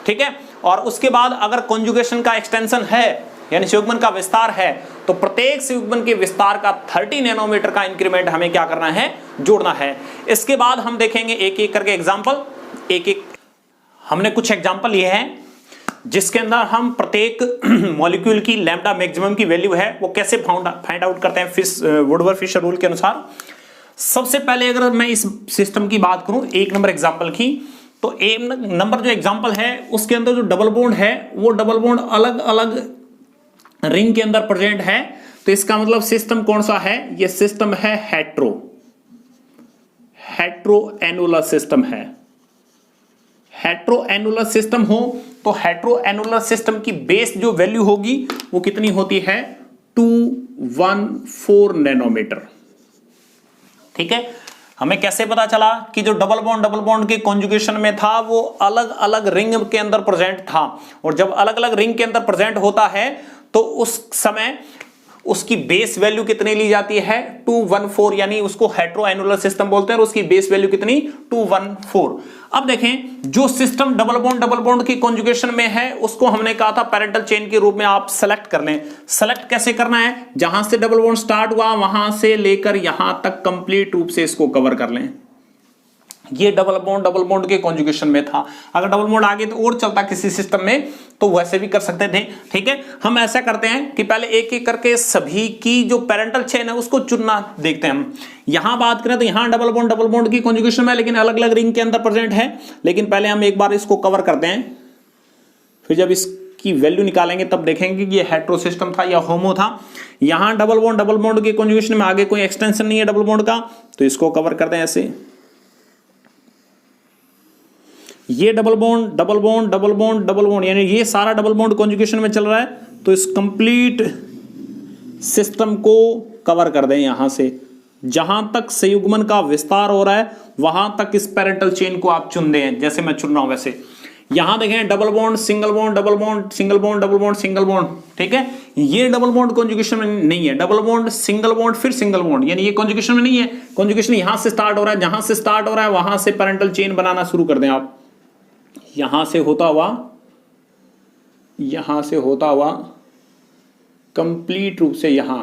ठीक है। और उसके बाद अगर कॉन्जुगेशन का एक्सटेंशन है यानी संयुग्मन का विस्तार है तो प्रत्येक संयुग्मन के विस्तार का 30 नैनोमीटर का इंक्रीमेंट हमें क्या करना है, जोड़ना है। इसके बाद हम देखेंगे एक एक करके एग्जांपल, एक एक हमने कुछ एग्जांपल लिए हैं जिसके अंदर हम प्रत्येक मॉलिक्यूल की लैम्डा मैक्सिमम की वैल्यू है वो कैसे फाइंड आउट करते हैं वुडवर्ड फिशर रूल के अनुसार। सबसे पहले अगर मैं इस सिस्टम की बात करूं एक नंबर एग्जांपल की, तो एक नंबर जो एग्जांपल है उसके अंदर जो डबल बॉन्ड है वो डबल बॉन्ड अलग अलग रिंग के अंदर प्रेजेंट है। तो इसका मतलब सिस्टम कौन सा है, ये सिस्टम है हेट्रोएनुलर सिस्टम है। हेट्रोएनुलर सिस्टम हो तो हेट्रोएनुलर सिस्टम की बेस जो वैल्यू होगी वो कितनी होती है, 214 नैनोमीटर, ठीक है। हमें कैसे पता चला कि जो डबल बॉन्ड के कॉन्जुगेशन में था वो अलग अलग रिंग के अंदर प्रेजेंट था, और जब अलग अलग रिंग के अंदर प्रेजेंट होता है तो उस समय उसकी बेस वैल्यू कितनी ली जाती है, 214, यानी उसको हेट्रोएनुलर सिस्टम बोलते हैं और उसकी बेस वैल्यू कितनी, 214। अब देखें जो सिस्टम डबल बॉन्ड की कॉन्जुगेशन में है उसको हमने कहा था पैरेंटल चेन के रूप में आप सेलेक्ट कर लें। सेलेक्ट कैसे करना है, जहां से डबल बॉन्ड स्टार्ट हुआ वहां से लेकर यहां तक कंप्लीट रूप से इसको कवर कर लें। ये डबल बॉन्ड के कॉन्जुगेशन में था, अगर डबल बॉन्ड आगे तो और चलता किसी सिस्टम में तो वैसे भी कर सकते थे, ठीक है। हम ऐसा करते हैं कि पहले एक एक करके सभी की जो पैरेंटल चेन है उसको चुनना देखते हैं हम। यहां बात करें तो यहां डबल बॉन्ड की कॉन्जुगेशन में लेकिन अलग अलग रिंग के अंदर प्रेजेंट है, लेकिन पहले हम एक बार इसको कवर करते हैं, फिर जब इसकी वैल्यू निकालेंगे तब देखेंगे कि ये हेट्रो सिस्टम था या होमो था। यहां डबल बॉन्ड के कॉन्जुगेशन में आगे कोई एक्सटेंशन नहीं है डबल बॉन्ड का, तो इसको कवर करते हैं ऐसे। ये डबल बॉन्ड यानी ये सारा डबल बॉन्ड कॉन्जुगेशन में चल रहा है, तो इस कंप्लीट सिस्टम को कवर कर दें यहां से, जहां तक संयुग्मन का विस्तार हो रहा है वहां तक इस पैरेंटल चेन को आप चुन दें, जैसे मैं चुन रहा हूं वैसे। यहां देखें double bond single bond double bond single bond double bond single bond, ठीक है। ये डबल बॉन्ड कॉन्जुगेशन में नहीं है, डबल बॉन्ड सिंगल बॉन्ड फिर सिंगल बॉन्ड, यानी ये कॉन्जुगेशन में नहीं है। कॉन्जुगेशन यहां से स्टार्ट हो रहा है, जहां से स्टार्ट हो रहा है वहां से पैरेंटल चेन बनाना शुरू कर दें आप। यहां से होता हुआ कंप्लीट रूप से यहां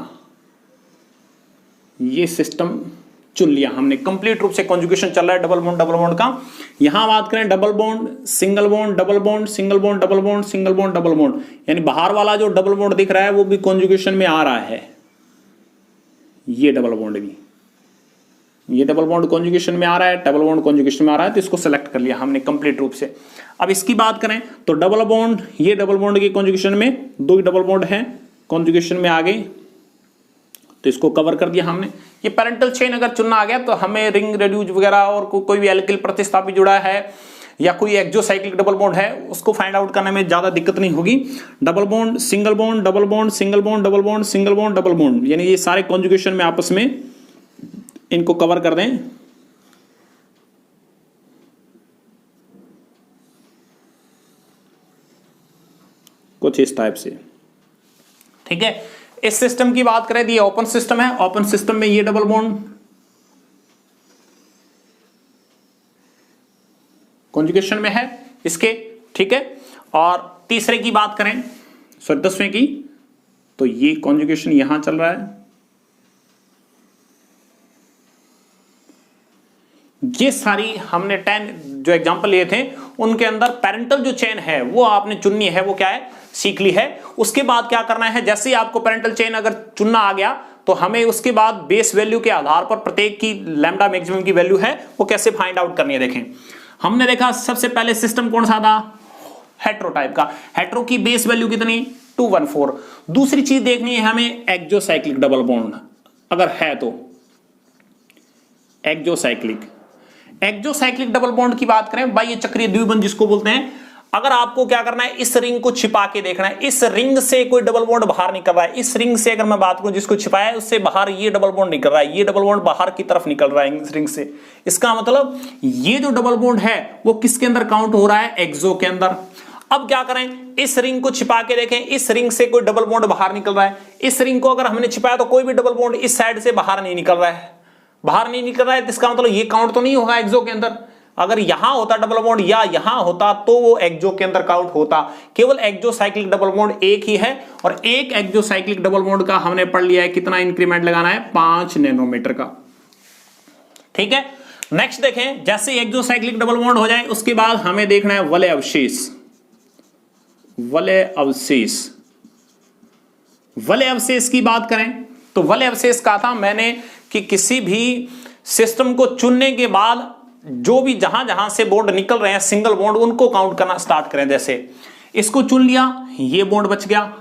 ये सिस्टम चुन लिया हमने, कंप्लीट रूप से कॉन्जुगेशन चल रहा है डबल बॉन्ड का। यहां बात करें double bond single bond double bond single bond double bond single bond double bond, यानी बाहर वाला जो डबल बॉन्ड दिख रहा है वो भी कॉन्जुगेशन में आ रहा है। ये डबल बॉन्ड भी, ये डबल बॉन्ड कॉन्जुगेशन में आ रहा है, डबल बॉन्ड कॉन्जुगेशन में आ रहा है, तो इसको सेलेक्ट कर लिया हमने कंप्लीट रूप से। अब इसकी बात करें तो डबल बॉन्ड, ये डबल बॉन्ड की कॉन्जुगेशन में दो ही डबल बॉन्ड है कॉन्जुगेशन में आ गए, तो इसको कवर कर दिया हमने। ये पैरेंटल चेन अगर चुनना आ गया तो हमें रिंग रेड्यूज वगैरह और कोई भी एल्किल प्रतिस्थापी जुड़ा है या कोई एक्सोसाइक्लिक डबल बॉन्ड है उसको फाइंड आउट करने में ज्यादा दिक्कत नहीं होगी। Double bond single bond double bond single bond double bond single bond double bond, यानी ये सारे कॉन्जुगेशन में आपस में इनको कवर कर दें। कुछ इस टाइप से, ठीक है। इस सिस्टम की बात करें तो ये ओपन सिस्टम है, ओपन सिस्टम में ये डबल बॉन्ड कॉन्जुगेशन में है इसके, ठीक है। और तीसरे की बात करें, सॉरी 10वें की, तो ये कॉन्जुगेशन यहां चल रहा है। ये सारी हमने 10 जो एग्जांपल लिए थे उनके अंदर पैरेंटल जो चेन है वो आपने चुननी है, वो क्या है, सीख ली है। उसके बाद क्या करना है, जैसे ही आपको पैरेंटल चेन अगर चुनना आ गया तो हमें उसके बाद बेस वैल्यू के आधार पर प्रत्येक की लैम्डा मैक्सिमम की वैल्यू है वो कैसे फाइंड आउट करनी है। देखें हमने देखा सबसे पहले सिस्टम कौन सा था, हेट्रो टाइप का। हेट्रो की बेस वैल्यू कितनी, 214। दूसरी चीज देखनी है हमें एक्सोसाइक्लिक डबल बॉन्ड अगर है तो, एक्सोसाइक्लिक डबल बॉन्ड की बात करें, बाह्य चक्रीय द्विबंध जिसको बोलते हैं। अगर आपको क्या करना है, इस रिंग को छिपा के देखना है, इस रिंग से कोई डबल बॉन्ड बाहर निकल रहा है। इस रिंग से अगर मैं बात करूं जिसको छिपाया है उससे बाहर ये डबल बॉन्ड निकल रहा है, ये डबल बॉन्ड बाहर की तरफ निकल रहा है इस रिंग से। इसका मतलब ये जो डबल बॉन्ड है वो किसके अंदर काउंट हो रहा है, एक्सो के अंदर। अब क्या करें, इस रिंग को छिपा के देखें, इस रिंग से कोई डबल बॉन्ड बाहर निकल रहा है, इस रिंग को अगर हमने छिपाया तो कोई भी डबल बॉन्ड इस साइड से बाहर नहीं निकल रहा है, बाहर नहीं निकल रहा है, तो इसका मतलब ये काउंट तो नहीं होगा एक्सो के अंदर। अगर यहां होता डबल बॉन्ड या यहां होता तो वो एक्सो के अंदर काउंट होता। केवल एक्सोसाइक्लिक डबल बॉन्ड एक ही है, और एक एक्सोसाइक्लिक डबल बॉन्ड का हमने पढ़ लिया है कितना इंक्रीमेंट लगाना है, 5 नैनोमीटर का। ठीक है, नेक्स्ट देखें, जैसे एक्सोसाइक्लिक डबल बॉन्ड हो जाए उसके बाद हमें देखना है वलय अवशेष। वलय अवशेष, वलय अवशेष की बात करें तो वलय अवशेष कहा था मैंने कि किसी भी सिस्टम को चुनने के बाद जो भी जहां जहां से बॉन्ड निकल रहे हैं सिंगल बॉन्ड, उनको काउंट करना स्टार्ट करें। जैसे इसको चुन लिया, ये बॉन्ड बच गया,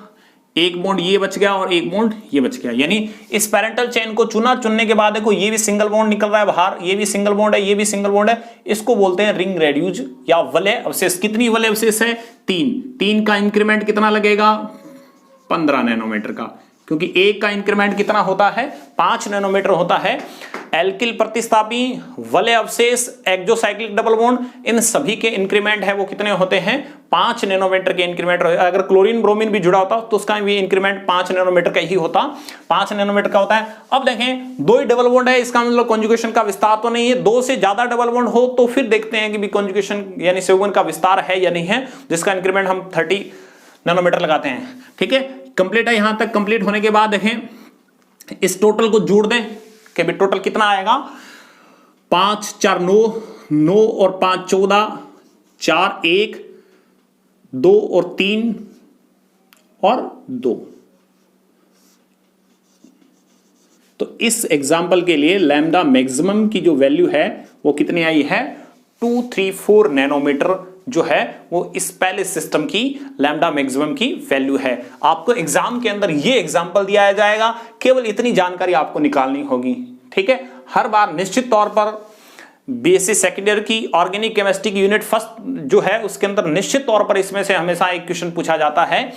एक बॉन्ड ये बच गया और एक बॉन्ड ये बच गया, यानी इस पैरेंटल चेन को चुना, चुनने के बाद देखो ये भी सिंगल बॉन्ड निकल रहा है बाहर, ये भी सिंगल बॉन्ड है, ये भी सिंगल बॉन्ड है, इसको बोलते हैं रिंग रेड्यूज या वलय अवशेष। कितनी वलय अवशेष है, 3 का इंक्रीमेंट कितना लगेगा, 15 नैनोमीटर का, क्योंकि एक का इंक्रीमेंट कितना होता है, 5 नैनोमीटर होता है। एल्किल प्रतिस्थापी, वलय अवशेष, एक्सोसाइक्लिक डबल बॉन्ड, इन सभी के इंक्रीमेंट है वो कितने होते हैं, 5 नैनोमीटर के इंक्रीमेंट। अगर क्लोरीन ब्रोमीन भी जुड़ा होता तो उसका भी इंक्रीमेंट 5 नैनोमीटर का ही होता, 5 नैनोमीटर का होता है। अब देखें 2 ही डबल बॉन्ड है, इसका मतलब कॉन्जुगेशन का विस्तार तो नहीं है। 2 से ज्यादा डबल बॉन्ड हो तो फिर देखते हैं कि भी कॉन्जुगेशन यानी संयुग्मन का विस्तार है या नहीं है, जिसका इंक्रीमेंट हम 30 नैनोमीटर लगाते हैं। ठीक है, कंप्लीट है। यहां तक कंप्लीट होने के बाद देखें इस टोटल को जोड़ दें कि भी टोटल कितना आएगा, 5 4 9, 9 और 5 14, 4 1, 2 और 3 और 2। तो इस एग्जाम्पल के लिए लैम्डा मैक्सिमम की जो वैल्यू है वो कितनी आई है, 234 नैनोमीटर जो है वो इस पहले सिस्टम की लैम्डा मैक्सिमम की वैल्यू है। आपको एग्जाम के अंदर ये एग्जाम्पल दिया जाएगा, केवल इतनी जानकारी आपको निकालनी होगी। ठीक है, हर बार निश्चित तौर पर बीएससी सेकेंड ईयर की ऑर्गेनिक केमिस्ट्री की यूनिट फर्स्ट जो है उसके अंदर निश्चित तौर पर इसमें से हमेशा एक क्वेश्चन पूछा जाता है।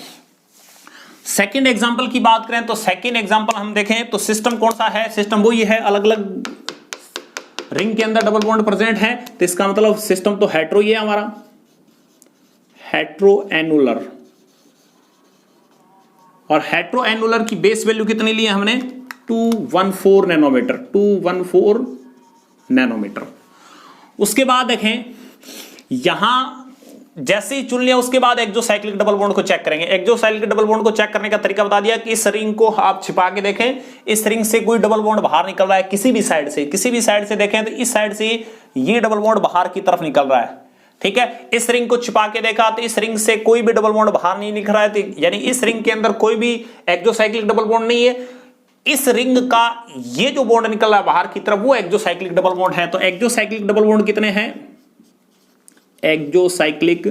सेकेंड एग्जाम्पल की बात करें तो सेकेंड एग्जाम्पल हम देखें तो सिस्टम कौन सा है, सिस्टम वही है, अलग अलग रिंग के अंदर डबल बॉन्ड प्रेजेंट है, तो इसका मतलब सिस्टम तो हेट्रो ही है हमारा, हेट्रो एनुलर। और हेट्रो एनुलर की बेस वैल्यू कितनी ली है हमने, 214 नैनोमीटर, 214 नैनोमीटर। उसके बाद देखें यहां जैसे ही चुन लिया उसके बाद एक्सोसाइक्लिक डबल बॉन्ड को चेक करेंगे। एक्सोसाइक्लिक डबल बॉन्ड को चेक करने का तरीका बता दिया कि इस रिंग को आप छिपा के देखें, इस रिंग से कोई डबल बॉन्ड बाहर निकल रहा है किसी भी साइड से, किसी भी साइड से देखें तो इस साइड से ये डबल बॉन्ड बाहर की तरफ निकल रहा है। ठीक है, इस रिंग को छिपा के देखा तो इस रिंग से कोई भी डबल बॉन्ड बाहर नहीं निकल रहा है, तो यानी इस रिंग के अंदर कोई भी एक्सोसाइक्लिक डबल बॉन्ड नहीं है। इस रिंग का ये जो बॉन्ड निकल रहा है बाहर की तरफ वो एक्सोसाइक्लिक डबल बॉन्ड है। तो एक्सोसाइक्लिक डबल बॉन्ड कितने हैं, एक्सोसाइक्लिक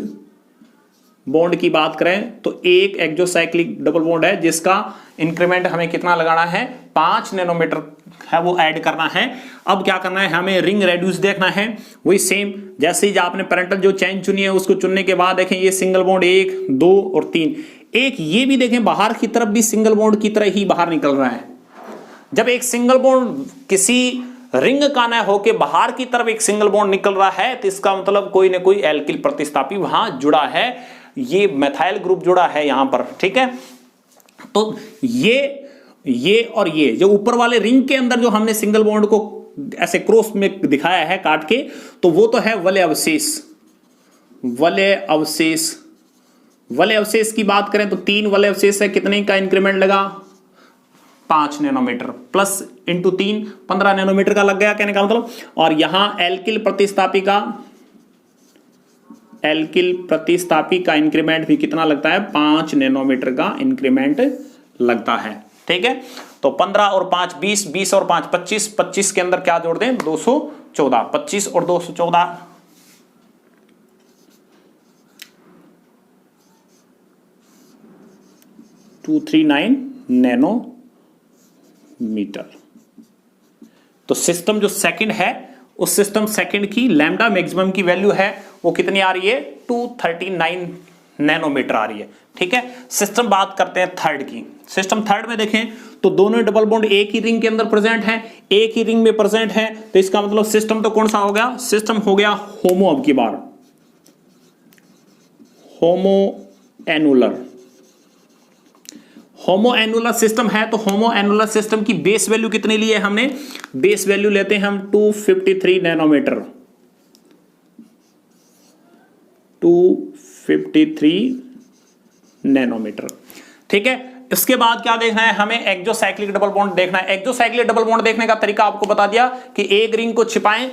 बॉन्ड की बात करें तो एक एक्सोसाइक्लिक डबल बॉन्ड है जिसका इंक्रीमेंट हमें कितना लगाना है, 5 नैनोमीटर है वो ऐड करना है। अब क्या करना है, हमें रिंग रेड्यूस देखना है, वही सेम जैसे ही आपने पैरेंटल जो चेन चुनी है उसको चुनने के बाद देखें ये सिंगल बॉन्ड 1 2 और 3, एक ये भी देखें बाहर की तरफ भी सिंगल बॉन्ड की तरह ही बाहर निकल रहा है। जब एक सिंगल बॉन्ड किसी रिंग का ना होके बाहर की तरफ एक सिंगल बॉन्ड निकल रहा है तो इसका मतलब कोई ना कोई एल्किल प्रतिस्थापी वहां जुड़ा है, ये मेथाइल ग्रुप जुड़ा है यहां पर। ठीक है, तो ये और ये जो ऊपर वाले रिंग के अंदर जो हमने सिंगल बॉन्ड को ऐसे क्रॉस में दिखाया है काट के, तो वो तो है वलय अवशेष। वलय अवशेष, वलय अवशेष की बात करें तो 3 वलय अवशेष है, कितने का इंक्रीमेंट लगा, 5 नैनोमीटर प्लस इंटू 3 15 नैनोमीटर का लग गया कहने का मतलब। और यहां एल्किल प्रतिस्थापी का इंक्रीमेंट भी कितना लगता है, 5 नैनोमीटर का इंक्रीमेंट लगता है। ठीक है, तो 15 और 5 20, 20 और 5 25, 25 के अंदर क्या जोड़ दें, 214, 25 और 214 239 नैनोमीटर। तो सिस्टम जो सेकंड है उस सिस्टम सेकंड की लैम्डा मैक्सिमम की वैल्यू है वो कितनी आ रही है, 239 नैनोमीटर आ रही है। ठीक है, सिस्टम बात करते हैं थर्ड की। सिस्टम थर्ड में देखें तो दोनों डबल बॉन्ड एक ही रिंग के अंदर प्रेजेंट है, एक ही रिंग में प्रेजेंट है, तो इसका मतलब सिस्टम तो कौन सा हो गया, सिस्टम हो गया होमो। अब की बार होमोएनुलर सिस्टम है, तो होमोएनुलर सिस्टम की बेस वैल्यू कितनी ली है हमने? बेस वैल्यू लेते हैं हम 253 नैनोमीटर, 253 नैनोमीटर। ठीक है, इसके बाद क्या देखना है हमें? एक्सोसाइक्लिक डबल बॉन्ड देखना है। एक्सोसाइक्लिक डबल बॉन्ड देखने का तरीका आपको बता दिया कि एक रिंग को छिपाएं,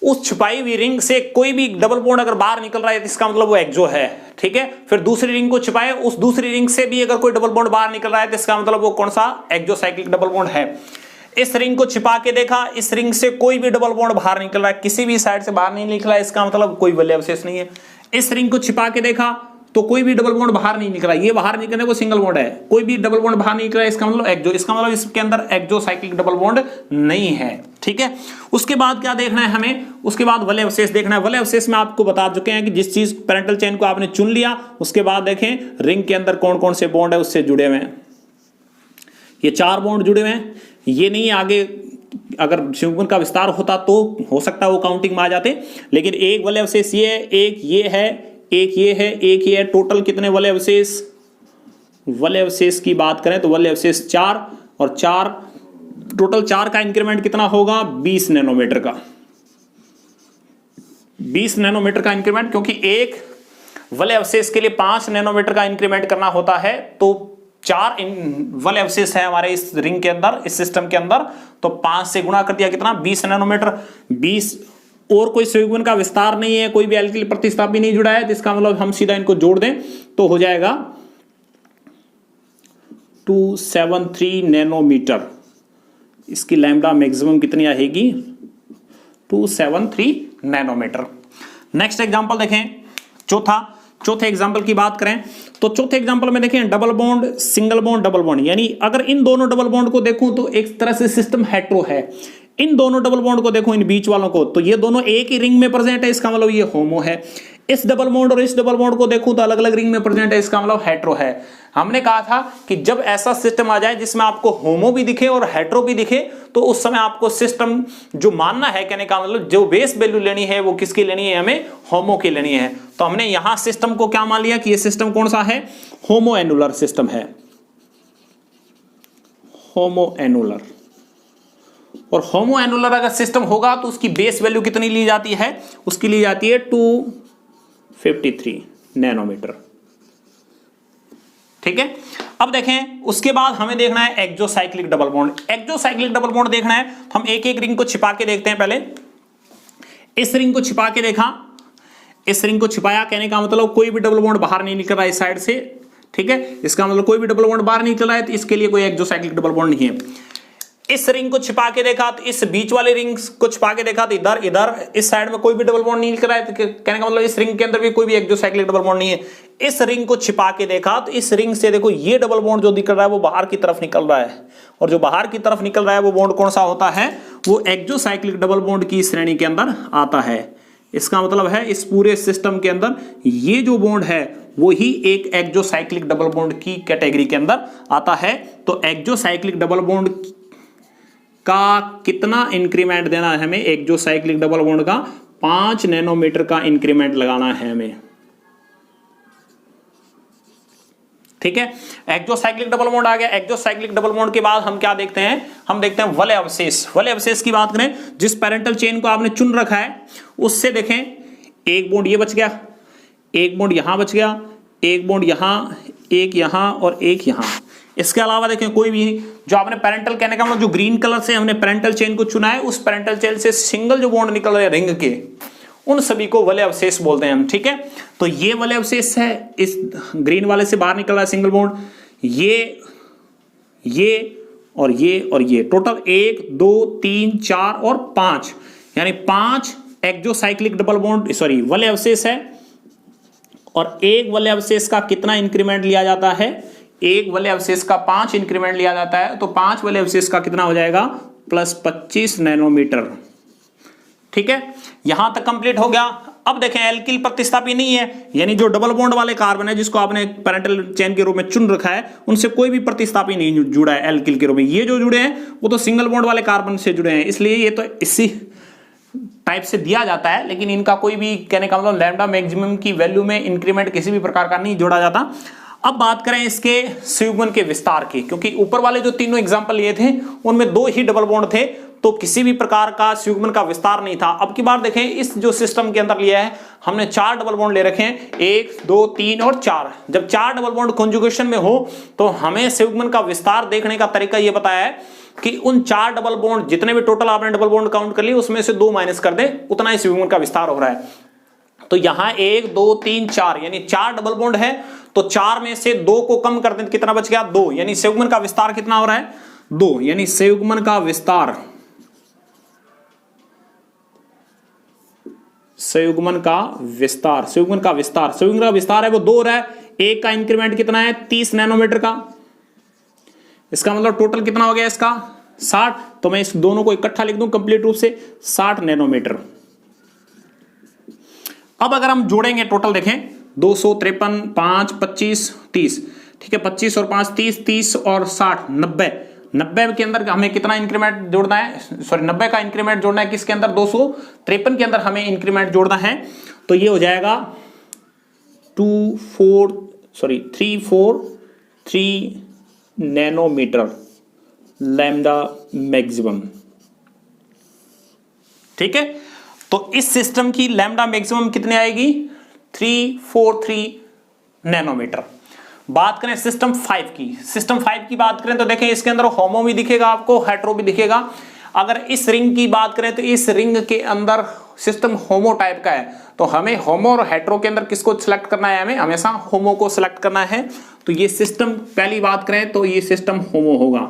उस छिपाई हुई रिंग से कोई भी डबल बॉन्ड अगर बाहर निकल रहा है तो इसका मतलब वो एक्सो है। ठीक है, फिर दूसरी रिंग को छिपाएं, उस दूसरी रिंग से भी अगर कोई डबल बॉन्ड बाहर निकल रहा है तो इसका मतलब वो कौन सा? एक्सोसाइक्लिक डबल बॉन्ड है। इस रिंग को छिपा के देखा, इस रिंग से कोई भी डबल बॉन्ड बाहर निकल रहा है, किसी भी साइड से बाहर नहीं निकला, इसका मतलब कोई वलय अवशेष नहीं है। इस रिंग को छिपा के देखा तो कोई भी डबल बॉन्ड बाहर नहीं निकला, ये बाहर निकलने को सिंगल बॉन्ड है, कोई भी डबल बॉन्ड बाहर नहीं निकला, इसका मतलब एक्सो, इसका मतलब इसके अंदर एक्सोसाइक्लिक डबल बॉन्ड नहीं है। ठीक है, उसके बाद क्या देखना है हमें? उसके बाद वलय अवशेष देखना है। वलय अवशेष में आपको बता चुके हैं कि जिस चीज पैरेंटल चेन को आपने चुन लिया, उसके बाद देखें रिंग के अंदर कौन कौन से बॉन्ड है उससे जुड़े हुए हैं। ये 4 बॉन्ड जुड़े हुए हैं, ये नहीं आगे अगर संयुग्मन का विस्तार होता तो हो सकता है वो काउंटिंग में आ जाते, लेकिन एक वलय अवशेष ये है, एक ये है, एक ये है, एक ये है। टोटल कितने वलय अवशेष? वलय अवशेष की बात करें तो वलय अवशेष 4 और 4, टोटल 4 का इंक्रीमेंट कितना होगा? 20 नैनोमीटर का, 20 नैनोमीटर का इंक्रीमेंट, क्योंकि एक वलय अवशेष के लिए 5 नैनोमीटर का इंक्रीमेंट करना होता है, तो 4 वलय अवशेष है हमारे इस रिंग के अंदर, इस सिस्टम के अंदर, तो 5 से गुणा कर दिया, कितना? 20 नैनोमीटर। 20 और कोई संयुग्मन का विस्तार नहीं है, कोई भी एल्किल प्रतिस्थापी नहीं जुड़ा है, तो इसका मतलब हम सीधा इनको जोड़ दें तो हो जाएगा 273 नैनोमीटर। इसकी लैम्डा मैक्सिमम कितनी आएगी? 273 नैनोमीटर। नेक्स्ट एग्जांपल देखें, चौथे एग्जांपल की बात करें तो चौथे एग्जांपल में देखें double bond, single bond, double bond, यानी अगर इन दोनों डबल बॉन्ड को देखूं तो एक तरह से सिस्टम हेट्रो है। इन दोनों डबल बॉन्ड को देखो, इन बीच वालों को, तो ये दोनों एक ही रिंग में प्रेजेंट है, इसका मतलब ये होमो है। इस डबल बॉन्ड और इस डबल बॉन्ड को देखूं तो अलग अलग रिंग में प्रेजेंट है, इसका मतलब हेट्रो है। हमने कहा था कि जब ऐसा सिस्टम आ जाए जिसमें आपको होमो भी दिखे और हेट्रो भी दिखे, तो उस समय आपको सिस्टम जो मानना है, कहने का मतलब जो बेस वैल्यू लेनी है वो किसकी लेनी है? हमें होमो की लेनी है। तो हमने यहां सिस्टम को क्या मान लिया कि ये सिस्टम कौन सा है? होमोएनुलर सिस्टम है, होमोएनुलर। और होमोएनुलर अगर सिस्टम होगा तो उसकी बेस वैल्यू कितनी ली जाती है? उसकी ली जाती है 253 नैनोमीटर। ठीक है, अब देखें उसके बाद हमें देखना है exocyclic double bond. Exocyclic double bond देखना है तो हम एक एक रिंग को छिपा के देखते हैं। पहले इस रिंग को छिपा के देखा, इस रिंग को छिपाया, कहने का मतलब कोई भी डबल बॉन्ड बाहर नहीं निकल रहा है इस साइड से। ठीक है, इसका मतलब कोई भी डबल बॉन्ड बाहर नहीं निकल रहा है, तो इसके लिए कोई एक्सोसाइक्लिक डबल बॉन्ड नहीं है। इस रिंग को छिपा के देखा तो इस बीच वाले रिंग को छिपा के देखा तो इधर इधर इस साइड में कोई भी डबल बॉन्ड नहीं निकल रहा है, तो कहने का मतलब इस रिंग के अंदर भी कोई भी एक्सोसाइक्लिक डबल बॉन्ड नहीं है। इस रिंग को छिपा के देखा तो इस रिंग से देखो ये डबल बॉन्ड जो निकल रहा है वो बाहर की तरफ निकल रहा है, और जो बाहर की तरफ निकल रहा है वो बॉन्ड कौन सा होता है? वो एक्सोसाइक्लिक डबल बॉन्ड की श्रेणी के अंदर आता है। इसका मतलब है इस पूरे सिस्टम के अंदर ये जो बॉन्ड है वो ही एक एक्सोसाइक्लिक डबल बॉन्ड की कैटेगरी के अंदर आता है। तो एक्सोसाइक्लिक डबल बॉन्ड का कितना इंक्रीमेंट देना है हमें? एक्सोसाइक्लिक डबल बॉन्ड का 5 नैनोमीटर का इंक्रीमेंट लगाना है हमें। ठीक है, एक्सोसाइक्लिक डबल बॉन्ड आ गया। एक्सोसाइक्लिक डबल बॉन्ड के बाद हम क्या देखते हैं? हम देखते हैं वलय अवशेष। वलय अवशेष की बात करें, जिस पैरेंटल चेन को आपने चुन रखा है उससे देखें एक बॉन्ड ये बच गया, एक बॉन्ड यहां बच गया, एक बॉन्ड यहां, एक यहां और एक यहां। इसके अलावा देखें कोई भी जो आपने पैरेंटल, कहने का मतलब जो ग्रीन कलर से हमने पैरेंटल चेन को चुना है, उस पैरेंटल चेन से सिंगल जो बॉन्ड निकल रहे हैं रिंग के, उन सभी को वलय अवशेष बोलते हैं हम। ठीक है, तो ये वलय अवशेष है, इस ग्रीन वाले से बाहर निकल रहा है सिंगल बॉन्ड, ये और ये टोटल 1 2 3 4 और 5, यानी 5 एक्सोसाइक्लिक डबल बॉन्ड सॉरी वलय अवशेष है। और एक वलय अवशेष का कितना इंक्रीमेंट लिया जाता है? एक वलय अवशेष का 5 इंक्रीमेंट लिया जाता है, तो 5 वलय अवशेष का कितना हो जाएगा? +25 नैनोमीटर। ठीक है, यहां तक कंप्लीट हो गया। अब देखें एल्किल प्रतिस्थापी नहीं है, यानी जो डबल बॉन्ड वाले कार्बन है जिसको आपने पैरेंटल चेन के रूप में चुन रखा है, उनसे कोई भी प्रतिस्थापी नहीं जुड़ा है एल्किल के रूप में। ये जो जुड़े हैं वो तो सिंगल बॉन्ड वाले कार्बन से जुड़े हैं, इसलिए ये तो इसी टाइप से दिया जाता है, लेकिन इनका कोई भी कहने का मतलब लैम्डा मैक्सिमम की वैल्यू में इंक्रीमेंट किसी भी प्रकार का नहीं जोड़ा जाता। अब बात करें इसके संयुग्मन के विस्तार की, क्योंकि ऊपर वाले जो तीनों एग्जांपल लिए थे उनमें 2 ही डबल बॉन्ड थे, तो किसी भी प्रकार का संयुग्मन का विस्तार नहीं था। अब की बार देखें, इस जो सिस्टम के अंदर लिया है हमने 4 डबल बॉन्ड ले रखे हैं, 1 2 3 और 4। जब 4 डबल बॉन्ड कॉन्जुगेशन में हो तो हमें संयुग्मन का विस्तार देखने का तरीका यह बताया है कि उन 4 डबल बॉन्ड, जितने भी टोटल आपने डबल बॉन्ड काउंट कर लिए उसमें से 2 माइनस कर दे, उतना ही संयुग्मन का विस्तार हो रहा है। तो यहां 1 2 3 4 यानी 4 डबल बॉन्ड है, तो 4 में से 2 को कम कर दें, कितना बच गया 2, यानी संयुग्मन का विस्तार कितना हो रहा है 2, यानी संयुग्मन का विस्तार, संयुग्मन का विस्तार, संयुग्मन का विस्तार, संयुग्मन का विस्तार है वो 2 हो रहा है। एक का इंक्रीमेंट कितना है 30 नैनोमीटर का, इसका मतलब टोटल कितना हो गया इसका 60। तो मैं इस दोनों को इकट्ठा लिख दूं कंप्लीट रूप से 60 नैनोमीटर। अब अगर हम जोड़ेंगे टोटल देखें 253 5 25 30, ठीक है, 25 और 5 30, 30 और 60 90, 90 के अंदर हमें कितना इंक्रीमेंट जोड़ना है, सॉरी 90 का इंक्रीमेंट जोड़ना है किसके अंदर 253 के अंदर हमें इंक्रीमेंट जोड़ना है। तो ये हो जाएगा 343 नैनोमीटर लैम्डा मैक्सिमम, ठीक है। तो इस सिस्टम की लैम्डा मैक्सिमम कितने आएगी 343 नैनोमीटर। बात करें सिस्टम 5 की, सिस्टम 5 की बात करें तो देखें इसके अंदर होमो भी दिखेगा आपको, हेट्रो भी दिखेगा। अगर इस रिंग की बात करें तो इस रिंग के अंदर सिस्टम होमो टाइप का है, तो हमें होमो और हेट्रो के अंदर किसको सिलेक्ट करना है, हमें हमेशा होमो को सिलेक्ट करना है। तो ये सिस्टम, पहली बात करें तो ये सिस्टम होमो होगा,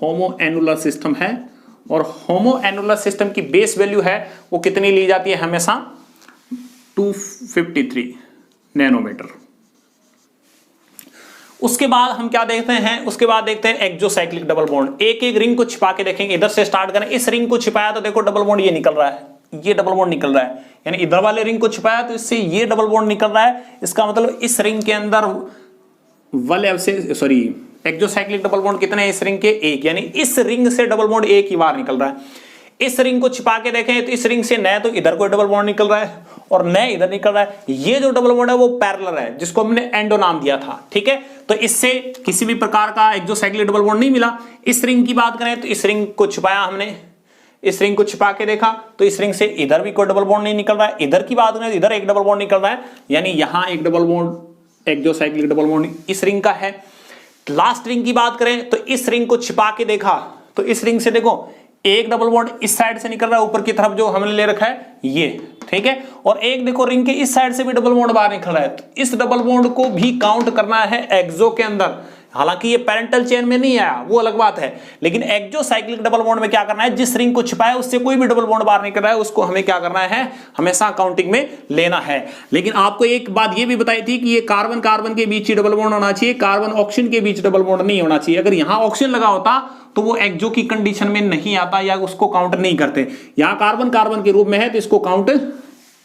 होमो एनुलर सिस्टम है, और होमो एनुलर सिस्टम की बेस वैल्यू है वो कितनी ली जाती है हमेशा 253 नैनोमीटर। उसके बाद हम क्या देखते हैं, उसके बाद देखते हैं एक्सोसाइक्लिक डबल बॉन्ड। एक एक रिंग को छिपा के देखेंगे, इधर से स्टार्ट करें, इस रिंग को छिपाया तो देखो डबल बॉन्ड ये निकल रहा है, ये डबल बॉन्ड निकल रहा है, यानी इधर वाले रिंग को छिपाया तो इससे ये डबल बॉन्ड निकल रहा है। इसका मतलब इस रिंग के अंदर एक्सोसाइक्लिक डबल बॉन्ड कितने हैं इस रिंग के 1, यानी इस रिंग से डबल बॉन्ड एक ही बार निकल रहा है। इस रिंग को छिपा के देखें तो इस रिंग से न तो इधर कोई डबल बॉन्ड निकल रहा है और न इधर निकल रहा है। ये जो डबल बॉन्ड है वो पैरेलल है, जिसको हमने एंडो नाम दिया था, ठीक है। तो इससे किसी भी प्रकार का एक्सोसाइक्लिक डबल बॉन्ड नहीं मिला। इस रिंग की बात करें तो इस रिंग को छिपाया हमने, इस रिंग को छिपा के देखा तो इस रिंग से इधर भी कोई डबल बॉन्ड नहीं निकल रहा है। इधर की बात करें तो इधर एक डबल बॉन्ड निकल रहा है, यानी यहां एक double bond exocyclic double bond इस रिंग का है। लास्ट रिंग की बात करें तो इस रिंग को छिपा के देखा तो इस रिंग से देखो एक डबल बॉन्ड इस साइड से निकल रहा है ऊपर की तरफ, जो हमने ले रखा है ये, ठीक है, और एक देखो रिंग के इस साइड से भी डबल बॉन्ड बाहर निकल रहा है। तो इस डबल बॉन्ड को भी काउंट करना है एक्सो के अंदर। हालांकि ये पैरेंटल चेन में नहीं आया, वो अलग बात है, लेकिन एक्सोसाइक्लिक डबल बॉन्ड में क्या करना है, जिस रिंग को छिपाया उससे कोई भी डबल बॉन्ड बाहर निकल रहा है उसको हमें क्या करना है, हमेशा काउंटिंग में लेना है। लेकिन आपको एक बात ये भी बताई थी कि ये कार्बन कार्बन के बीच ही डबल बॉन्ड होना चाहिए, कार्बन ऑक्सीजन के बीच डबल बॉन्ड नहीं होना चाहिए। अगर यहां ऑक्सीजन लगा होता तो वो एक्सो की कंडीशन में नहीं आता या उसको काउंट नहीं करते। यहां कार्बन कार्बन के रूप में है तो इसको काउंट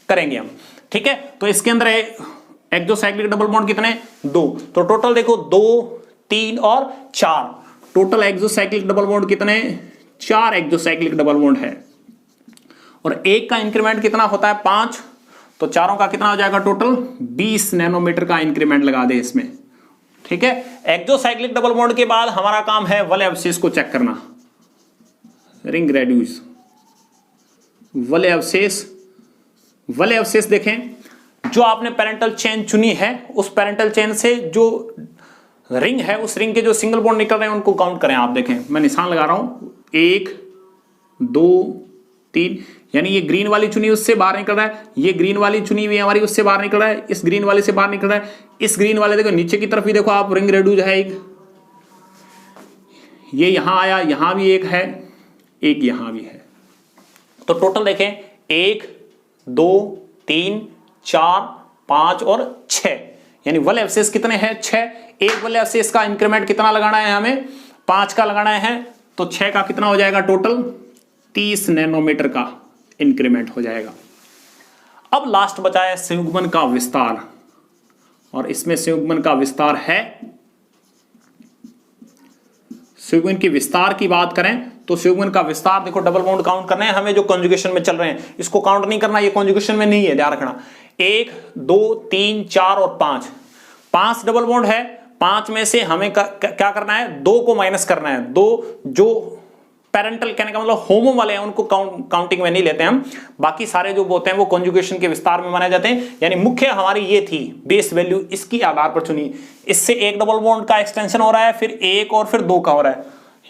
करेंगे हम, ठीक है। तो इसके अंदर एक्सोसाइक्लिक डबल बॉन्ड कितने 2, तो टोटल देखो 2 3 और 4, टोटल एक्सोसाइक्लिक डबल बॉन्ड कितने 4 एक्सोसाइक्लिक डबल बॉन्ड है। और एक का इंक्रीमेंट कितना होता है 5, तो चारों का कितना हो जाएगा टोटल 20 नैनोमीटर का इंक्रीमेंट लगा दे इसमें, ठीक है। एक्सोसाइक्लिक डबल बॉन्ड के बाद हमारा काम है वलय अवशेष को चेक करना, रिंग रेड्यूस वलय अवशेष। वलय अवशेष देखें, जो आपने पैरेंटल चेन चुनी है उस पैरेंटल चेन से जो रिंग है उस रिंग के जो सिंगल बॉन्ड निकल रहे हैं उनको काउंट करें। आप देखें मैं निशान लगा रहा हूं 1 2 3, यानी ये ग्रीन वाली चुनी उससे बाहर निकल रहा है, ये ग्रीन वाली चुनी हुई हमारी उससे बाहर निकल रहा है, इस ग्रीन वाले से बाहर निकल रहा है, इस ग्रीन वाले देखो नीचे की तरफ भी देखो आप रिंग रेड्यूज है एक, ये यहां आया, यहां भी एक है, एक यहां भी है। तो टोटल देखें 1 2 3 4 5 और 6, यानी वलय अवशेष कितने हैं 6। एक वलय अवशेष का इंक्रीमेंट कितना लगाना है हमें 5 का लगाना है, तो 6 का कितना हो जाएगा टोटल 30 नैनोमीटर का इंक्रीमेंट हो जाएगा। अब लास्ट बचा है संयुग्मन का विस्तार, और इसमें संयुग्मन का विस्तार है सिग्मन के विस्तार की बात करें तो सिग्मन का विस्तार देखो, डबल बॉन्ड काउंट करने हैं हमें जो कॉन्जुगेशन में चल रहे हैं, इसको काउंट नहीं करना, ये कॉन्जुगेशन में नहीं है, ध्यान रखना। 1 2 3 4 और 5, 5 डबल बॉन्ड है। 5 में से हमें क्या करना है, 2 को माइनस करना है। 2 जो पेरेंटल कहने का मतलब होमो वाले हैं उनको काउंटिंग में नहीं लेते हम, बाकी सारे जो होते हैं वो कॉन्जुगेशन के विस्तार में माने जाते हैं। यानी मुख्य हमारी ये थी बेस वैल्यू, इसकी आधार पर चुनी। इससे एक डबल बॉन्ड का एक्सटेंशन हो रहा है, फिर 1 और फिर 2 का हो रहा है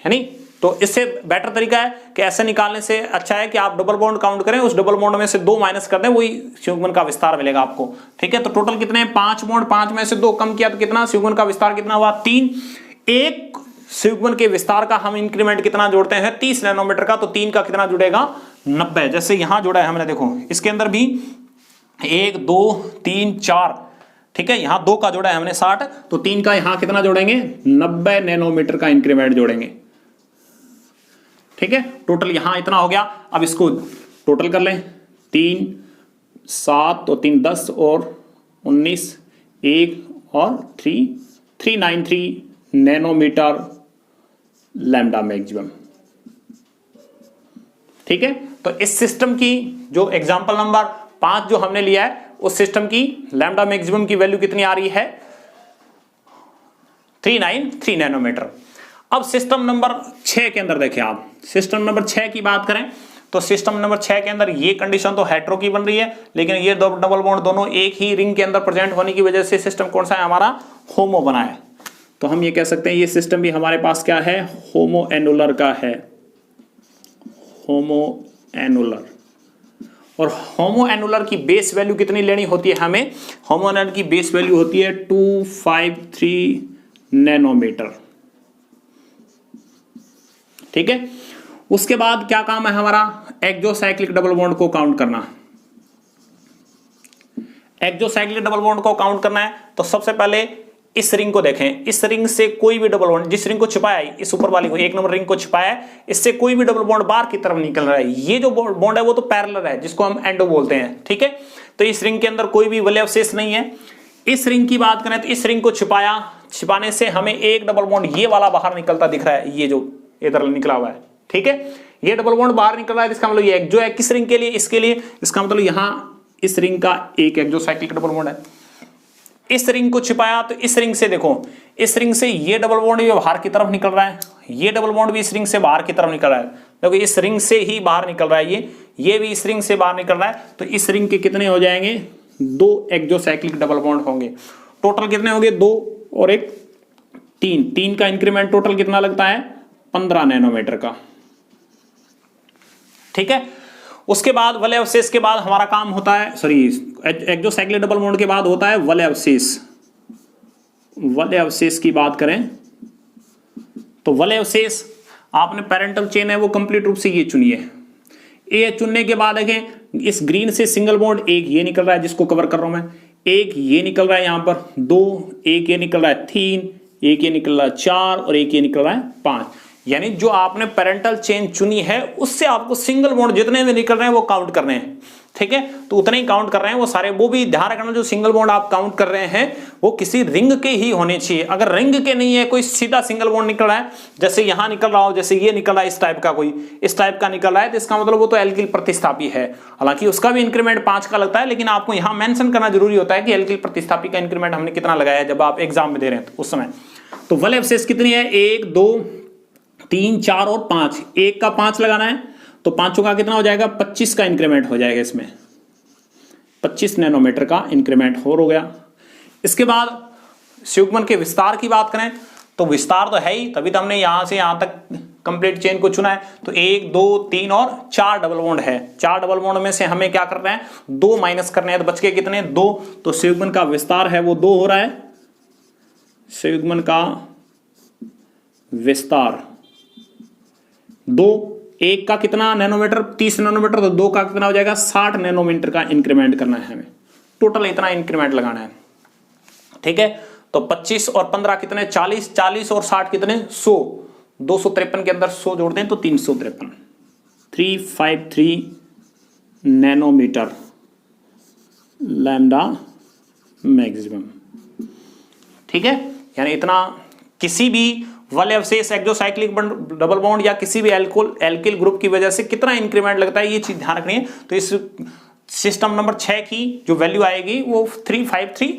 नहीं। तो इससे बेटर तरीका है कि ऐसे निकालने से अच्छा है कि आप डबल बॉन्ड काउंट करें, उस डबल बॉन्ड में से 2 माइनस कर दें, वही सिग्मन का विस्तार मिलेगा आपको। ठीक है, तो टोटल कितने हैं, 5 बॉन्ड, 5 में से 2 कम किया तो कितना, सिग्मन का विस्तार कितना हुआ, 3। एक सिग्मन के विस्तार का हम इंक्रीमेंट कितना जोड़ते हैं, 30 नैनोमीटर का, तो 3 का कितना जुड़ेगा, 90। जैसे यहां जोड़ा है हमने, देखो इसके अंदर भी 1 2 3 4, ठीक है, यहां 2 का जोड़ा है हमने 60, तो 3 का यहां कितना जोड़ेंगे, 90 नैनोमीटर का इंक्रीमेंट जोड़ेंगे। ठीक है, टोटल यहां इतना हो गया। अब इसको टोटल कर लें, 3 7 और 3 10 और 19, 1 और 393 नैनोमीटर लैम्डा मैक्सिमम। ठीक है, तो इस सिस्टम की जो एग्जांपल नंबर 5 जो हमने लिया है, उस सिस्टम की लैम्डा मैक्सिमम की वैल्यू कितनी आ रही है, 393 नैनोमीटर। अब सिस्टम नंबर 6 के अंदर देखें आप, सिस्टम नंबर 6 की बात करें तो सिस्टम नंबर 6 के अंदर ये कंडीशन तो हेटेरो की बन रही है, लेकिन ये दो डबल बॉन्ड दोनों एक ही रिंग के अंदर प्रेजेंट होने की वजह से सिस्टम कौन सा है हमारा, होमो बना है। तो हम ये कह सकते हैं ये सिस्टम भी हमारे पास क्या है, होमो एनुलर का है, होमो एनुलर। और होमो एनुलर की बेस वैल्यू कितनी लेनी होती है हमें, होमो एनुलर की बेस वैल्यू होती है 253 नैनोमीटर। ठीक है, उसके बाद क्या काम है हमारा, एक्सोसाइक्लिक डबल बॉन्ड को काउंट करना। एक्सोसाइक्लिक डबल बॉन्ड को काउंट करना है तो सबसे पहले इस रिंग को देखें, इस रिंग से कोई भी डबल बॉन्ड, जिस रिंग को छिपाया है, इस ऊपर वाली को 1 नंबर रिंग को छिपाया है, इससे कोई भी डबल बॉन्ड बाहर की तरफ निकल रहा है। ये जो बॉन्ड है वो तो पैरेलल है, जिसको हम एंडो बोलते हैं। ठीक है, तो इस रिंग के अंदर कोई भी वलय अवशेष नहीं है। इस रिंग की बात करें तो इस रिंग को छिपाने से हमें एक डबल बॉन्ड ये वाला बाहर निकलता दिख रहा है, ये जो इधर निकला हुआ है। ठीक है, ये डबल बॉन्ड बाहर निकल रहा है, इसका मतलब ये जो है किस रिंग के लिए, इसके लिए, इसका मतलब यहां इस रिंग का एक एक्सोसाइक्लिक डबल बॉन्ड है। इस रिंग को छिपाया तो इस रिंग से देखो, इस रिंग से ये डबल बॉन्ड भी बाहर की तरफ निकल रहा है, ये डबल बॉन्ड भी इस रिंग से बाहर की तरफ निकल रहा है। देखो इस रिंग से ही बाहर निकल रहा है, ये भी इस रिंग से बाहर निकल रहा है। तो इस रिंग के कितने हो जाएंगे, 2 एक्सोसाइक्लिक डबल बॉन्ड होंगे। टोटल कितने होंगे, 2 और 1 3, 3 का इंक्रीमेंट टोटल कितना लगता है, 15 नैनोमीटर का। ठीक है, उसके बाद वलय अवशेष के बाद हमारा काम होता है, सॉरी एक्सोसाइक्लिक डबल बॉन्ड के बाद होता है वलय अवशेष। वलय अवशेष की बात करें तो वलय अवशेष आपने पेरेंटल चेन है वो कंप्लीट रूप से ये चुनिए। ये चुनने के बाद देखें इस ग्रीन से सिंगल बॉन्ड एक ये निकल रहा है जिसको कवर कर रहा हूं मैं, एक ये निकल रहा है यहां पर 2, एक ये निकल रहा है 3, एक ये निकल रहा है 4 और एक ये निकल रहा है 5। यानी जो आपने पेरेंटल चेन चुनी है उससे आपको सिंगल बॉन्ड जितने भी निकल रहे हैं वो काउंट करने हैं। ठीक है, तो उतने ही काउंट कर रहे हैं वो सारे, वो भी ध्यान रखना जो सिंगल बॉन्ड आप काउंट कर रहे हैं वो किसी रिंग के ही होने चाहिए। अगर रिंग के नहीं है, कोई सीधा सिंगल बॉन्ड निकल रहा है, जैसे यहां निकल रहा हो, जैसे ये निकल रहा है इस टाइप का, कोई इस टाइप का निकल रहा है, तो इसका मतलब वो तो एल्किल प्रतिस्थापी है। हालांकि उसका भी इंक्रीमेंट 5 का लगता है, लेकिन आपको यहां मेंशन करना जरूरी होता है कि एल्किल प्रतिस्थापी का इंक्रीमेंट हमने कितना लगाया है जब आप एग्जाम में दे रहे हैं तो उस समय। तो वलय अवशेष कितनी है, 1 2 3 4 और 5, 1 का 5 लगाना है तो 5 का कितना हो जाएगा, 25 का इंक्रीमेंट हो जाएगा, इसमें 25 नैनोमीटर का इंक्रीमेंट हो गया। इसके बाद सिग्मन के विस्तार की बात करें तो विस्तार तो है ही, तभी तो हमने यहां से यहां तक कंप्लीट चेन को चुना है। तो 1 2 3 और 4 डबल बॉन्ड है, 4 डबल बॉन्ड में से हमें क्या करना है, 2 माइनस करने हैं, तो बच के कितने, 2। तो सिग्मन का विस्तार है वो 2 हो रहा है, सिग्मन का विस्तार 2, 1 का कितना नैनोमीटर, 30 नैनोमीटर, तो 2 का कितना हो जाएगा, 60 नैनोमीटर का इंक्रीमेंट करना है हमें, टोटल इतना इंक्रीमेंट लगाना है। ठीक है, तो 25 और 15 कितने, 40, 40 और 60 कितने, 100, 253 के अंदर 100 जोड़ दें तो 353, 353 नैनोमीटर लैम्डा मैक्सिमम। ठीक है, यानी इतना किसी भी वलय अवशेष एक्सोसाइक्लिक डबल बॉन्ड या किसी भी एल्किल ग्रुप की वजह से कितना इंक्रीमेंट लगता है, ये चीज ध्यान रखनी है। तो इस सिस्टम नंबर 6 की जो वैल्यू आएगी वो 353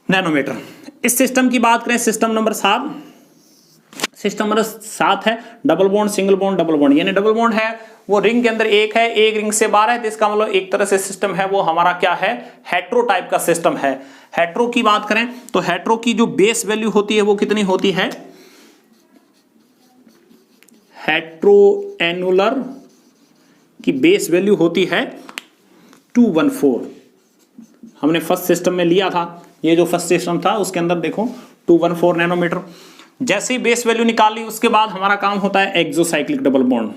नैनोमीटर। इस सिस्टम की बात करें, सिस्टम नंबर 7 है double bond single bond double bond, यानी डबल बॉन्ड है वो रिंग के अंदर एक है, एक रिंग से 12 है, तो इसका मतलब एक तरह से सिस्टम है वो हमारा क्या है, हेट्रो टाइप का सिस्टम है। हेट्रो की बात करें तो हेट्रो की जो बेस वैल्यू होती है वो कितनी होती है, हेट्रो एनुलर की बेस वैल्यू होती है 214। हमने फर्स्ट सिस्टम में लिया था, ये जो फर्स्ट सिस्टम था उसके अंदर देखो 214 नैनोमीटर। जैसे ही बेस वैल्यू निकाल ली उसके बाद हमारा काम होता है एक्सोसाइक्लिक डबल बॉन्ड।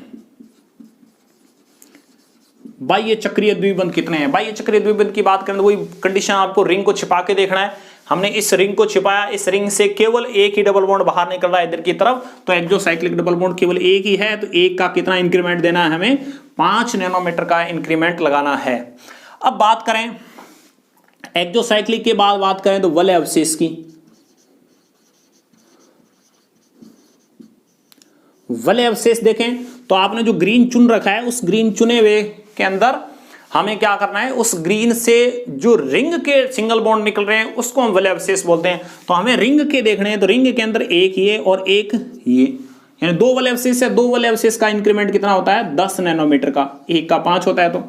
बाह्य चक्रीय द्विबंध कितने हैं, बाह्य चक्रीय द्विबंध की बात करें तो वही कंडीशन, आपको रिंग को छिपा के देखना है। हमने इस रिंग को छिपाया, इस रिंग से केवल एक ही डबल बॉन्ड बाहर निकल रहा है इधर की तरफ, तो एक्सोसाइक्लिक डबल बॉन्ड केवल एक ही है, तो एक का कितना इंक्रीमेंट देना है हमें, 5 नैनोमीटर का इंक्रीमेंट लगाना है। अब बात करें एक्सोसाइक्लिक के बाद बात करें तो वलय अवशेष की। वलय अवशेष देखें तो आपने जो ग्रीन चुन रखा है उस ग्रीन चुने हुए के अंदर हमें क्या करना है, उस ग्रीन से जो रिंग के सिंगल बॉन्ड निकल रहे हैं उसको हम वलय अवशेष बोलते हैं। तो हमें रिंग के देखने हैं, तो रिंग के अंदर एक ये और एक ये, यानी 2 वलय अवशेष है, 2 वलय अवशेष का इंक्रीमेंट कितना होता है, 10 नैनोमीटर का, एक का 5 होता है। तो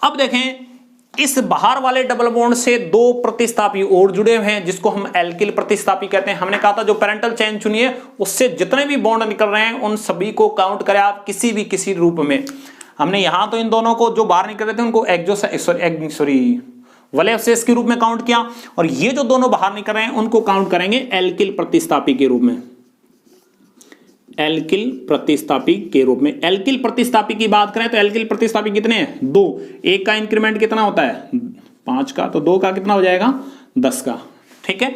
अब देखें इस बाहर वाले डबल बॉन्ड से 2 प्रतिस्थापी और जुड़े हुए हैं जिसको हम एल्किल प्रतिस्थापी कहते हैं। हमने कहा था जो पैरेंटल चेन चुनिए उससे जितने भी बॉन्ड निकल रहे हैं उन सभी को काउंट करें आप किसी रूप में। हमने यहां तो इन दोनों को जो बाहर निकल रहे थे उनको वलय अवशेष के रूप में काउंट किया, और ये जो दोनों बाहर निकल रहे हैं उनको काउंट करेंगे एल्किल प्रतिस्थापी के रूप में। एल्किल प्रतिस्थापी के रूप में। एल्किल प्रतिस्थापी की बात करें तो एल्किल प्रतिस्थापी कितने हैं, 2, एक का इंक्रीमेंट कितना होता है 5 का, तो 2 का कितना हो जाएगा 10 का। ठीक है,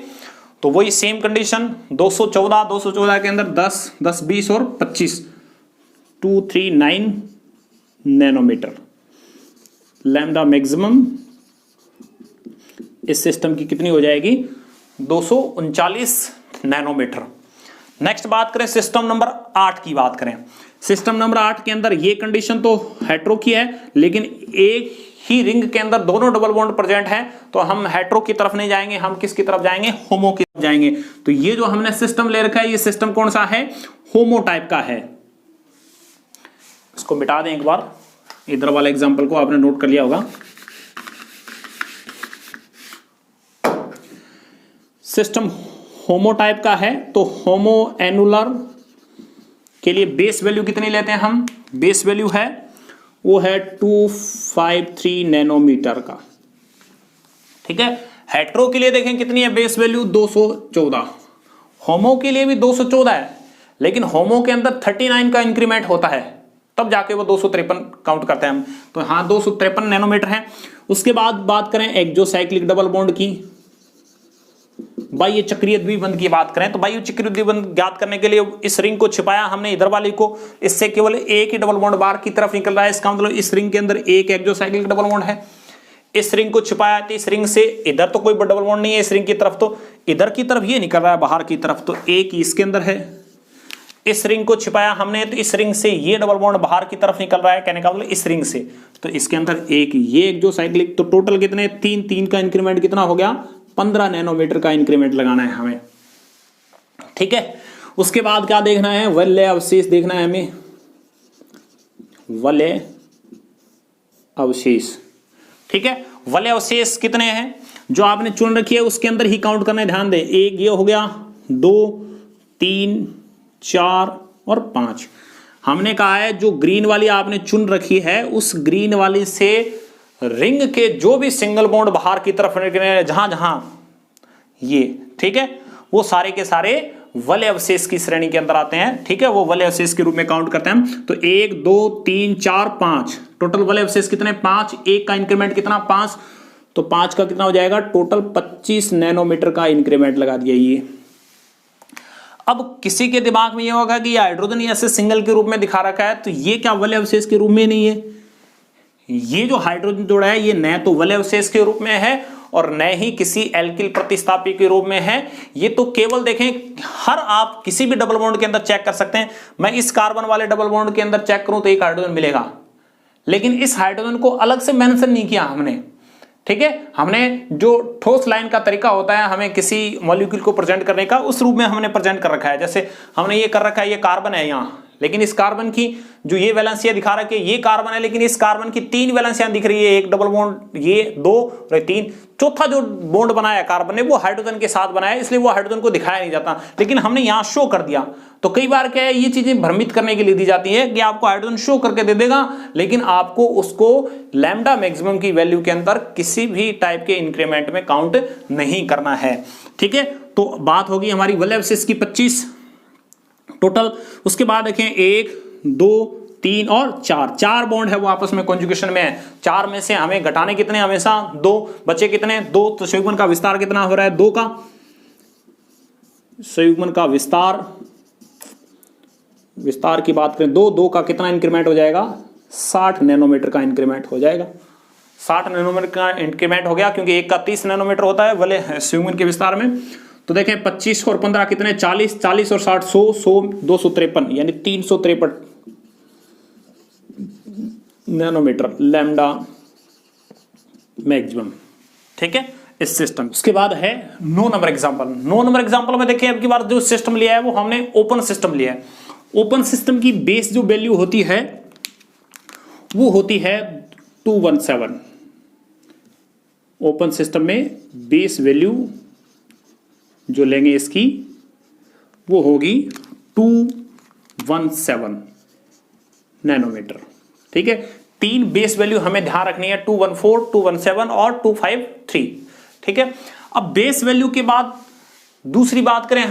तो वही सेम कंडीशन 214 के अंदर 10, 10, 20 और 25, 239 नैनोमीटर लैम्डा मैक्सिमम इस सिस्टम की कितनी हो जाएगी, 239 नैनोमीटर। नेक्स्ट बात करें सिस्टम नंबर 8 की बात करें। सिस्टम नंबर 8 के अंदर ये कंडीशन तो हेट्रो की है, लेकिन एक ही रिंग के अंदर दोनों डबल बॉन्ड प्रेजेंट है, तो हम हेट्रो की तरफ नहीं जाएंगे, हम किसकी तरफ जाएंगे, होमो की तरफ जाएंगे। तो ये जो हमने सिस्टम ले रखा है ये सिस्टम कौन सा है, होमो टाइप का है। इसको मिटा दें एक बार, इधर वाला एग्जांपल को आपने नोट कर लिया होगा। सिस्टम होमो टाइप का है, तो होमो एनुलर के लिए बेस वैल्यू कितनी लेते हैं हम, बेस वैल्यू है वो है 253 नैनोमीटर का। ठीक है, हेट्रो के लिए देखें कितनी है बेस वैल्यू, 214। होमो के लिए भी 214 है, लेकिन होमो के अंदर 39 का इंक्रीमेंट होता है, तब जाके वो 253 काउंट करते हैं हम। तो हाँ 253 नैनोमीटर है। उसके बाद बात करें एक्सोसाइक्लिक डबल बॉन्ड की, बाह्य चक्रीय द्विबंध की बात करें तो बाह्य चक्रीय द्विबंध ज्ञात करने के लिए इस रिंग को छिपाया हमने इधर वाली को, इससे केवल एक ही डबल बॉन्ड बाहर की तरफ निकल रहा है, इसका मतलब इस रिंग के अंदर एक एक्सोसाइक्लिक डबल बॉन्ड है। इस रिंग को छिपाया तो इस रिंग से इधर तो कोई डबल बॉन्ड नहीं है, इस रिंग की तरफ तो इधर की तरफ ये निकल रहा है बाहर की तरफ, तो एक इसके अंदर है। इस रिंग को छिपाया हमने तो इस रिंग से ये डबल बॉन्ड बाहर की तरफ निकल रहा है, कहने का मतलब इस रिंग से, तो इसके अंदर एक ये एक्सोसाइक्लिक, तो टोटल कितने, 3 का इंक्रीमेंट कितना हो गया, 15 नैनोमीटर का इंक्रीमेंट लगाना है हमें। ठीक है, उसके बाद क्या देखना है, वलय अवशेष देखना है हमें, वलय अवशेष। ठीक है, वलय अवशेष कितने हैं जो आपने चुन रखी है उसके अंदर ही काउंट करना है, ध्यान दें। एक ये हो गया, 2, 3, 4 और 5। हमने कहा है जो ग्रीन वाली आपने चुन रखी है उस ग्रीन वाली से रिंग के जो भी सिंगल बॉन्ड बाहर की तरफ निकले जहां जहां ये, ठीक है, वो सारे के सारे वलय अवशेष की श्रेणी के अंदर आते हैं। ठीक है, वो वलय अवशेष के रूप में काउंट करते हैं। तो 1, 2, 3, 4, 5 टोटल वलय अवशेष कितने, 5। एक का इंक्रीमेंट कितना, 5, तो 5 का कितना हो जाएगा, टोटल 25 नैनोमीटर का इंक्रीमेंट लगा दिया ये। अब किसी के दिमाग में ये होगा कि हाइड्रोजन ऐसे सिंगल के रूप में दिखा रखा है, तो ये क्या वलय अवशेष के रूप में नहीं है। ये जो हाइड्रोजन जोड़ा है ये न तो वलय अवशेष के रूप में है और न ही किसी एल्किल प्रतिस्थापी के रूप में है। ये तो केवल देखें, हर आप किसी भी डबल बॉन्ड के अंदर चेक कर सकते हैं। मैं इस कार्बन वाले डबल बॉन्ड के अंदर चेक करूं तो एक हाइड्रोजन मिलेगा, लेकिन इस हाइड्रोजन को अलग से मेंशन नहीं किया हमने, ठीक है। हमने जो ठोस लाइन का तरीका होता है हमें किसी मॉलिक्यूल को प्रेजेंट करने का, उस रूप में हमने प्रेजेंट कर रखा है। जैसे हमने ये कर रखा है, ये कार्बन है यहाँ, लेकिन इस कार्बन की जो ये वैलेंसियां दिखा रखी है ये कार्बन है, लेकिन इस कार्बन की 3 वैलेंसियां दिख रही है, एक डबल बॉन्ड, ये 2 और 3, चौथा जो बॉन्ड बनाया कार्बन ने वो हाइड्रोजन के साथ बनाया, इसलिए वो हाइड्रोजन को दिखाया नहीं जाता, लेकिन हमने यहाँ शो कर दिया। तो कई बार क्या है, ये चीजें भ्रमित करने के लिए दी जाती है कि आपको हाइड्रोजन शो करके दे देगा, लेकिन आपको उसको लैम्डा मैक्सिमम की वैल्यू के अंदर किसी भी टाइप के इंक्रीमेंट में काउंट नहीं करना है, ठीक है। तो बात होगी हमारी वैलेंसिस की 25 टोटल। उसके बाद देखें 1 2 3 और 4 बॉन्ड है वो आपस में कॉन्जुगेशन में है। 4 में से हमें घटाने कितने, हमेशा 2, बचे कितने 2, तो संयुग्मन का विस्तार कितना हो रहा है 2 का, संयुग्मन का विस्तार की बात करें 2 का कितना इंक्रीमेंट हो जाएगा, 60 नैनोमीटर का इंक्रीमेंट हो जाएगा। 60 नैनोमीटर का इंक्रीमेंट हो गया, क्योंकि एक का 30 नैनोमीटर होता है वाले संयुग्मन के विस्तार में। तो देखें 25 और 15 कितने, 40, 40 और 60 100 253, यानी 353 नैनोमीटर लैम्डा मैक्सिमम, ठीक है, इस सिस्टम। उसके बाद है 9 नंबर एग्जांपल। 9 नंबर एग्जांपल में देखिए अब की बार जो सिस्टम लिया है वो हमने ओपन सिस्टम लिया है। ओपन सिस्टम की बेस जो वैल्यू होती है वो होती है 217। ओपन सिस्टम में बेस वैल्यू जो लेंगे इसकी वो होगी 217 नैनोमीटर, ठीक है। 3 बेस वैल्यू हमें ध्यान रखनी है, 214, 217 और 253, ठीक है। अब बेस वैल्यू के बाद दूसरी बात करें तो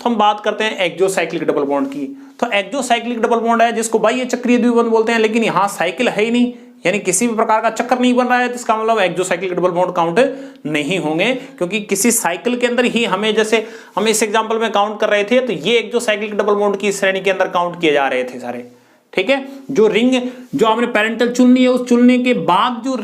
हम बात करते हैं एक्सोसाइक्लिक डबल बॉन्ड की। तो एक्सोसाइक्लिक डबल बॉन्ड है जिसको बाह्य चक्रीय द्विबंध बोलते हैं, लेकिन यहां साइकिल है ही नहीं, यानी किसी भी प्रकार का चक्कर नहीं बन रहा है, तो इसका मतलब एक्सोसाइक्लिक डबल बॉन्ड काउंट नहीं होंगे, क्योंकि किसी साइकिल के अंदर ही हमें, जैसे हम इस एग्जांपल में काउंट कर रहे थे, तो ये एक्सोसाइक्लिक डबल बॉन्ड की श्रेणी के अंदर काउंट किए जा रहे थे सारे, ठीक है। जो रिंग जो आपने पेरेंटल चुननी है, उस चुनने के बाद जो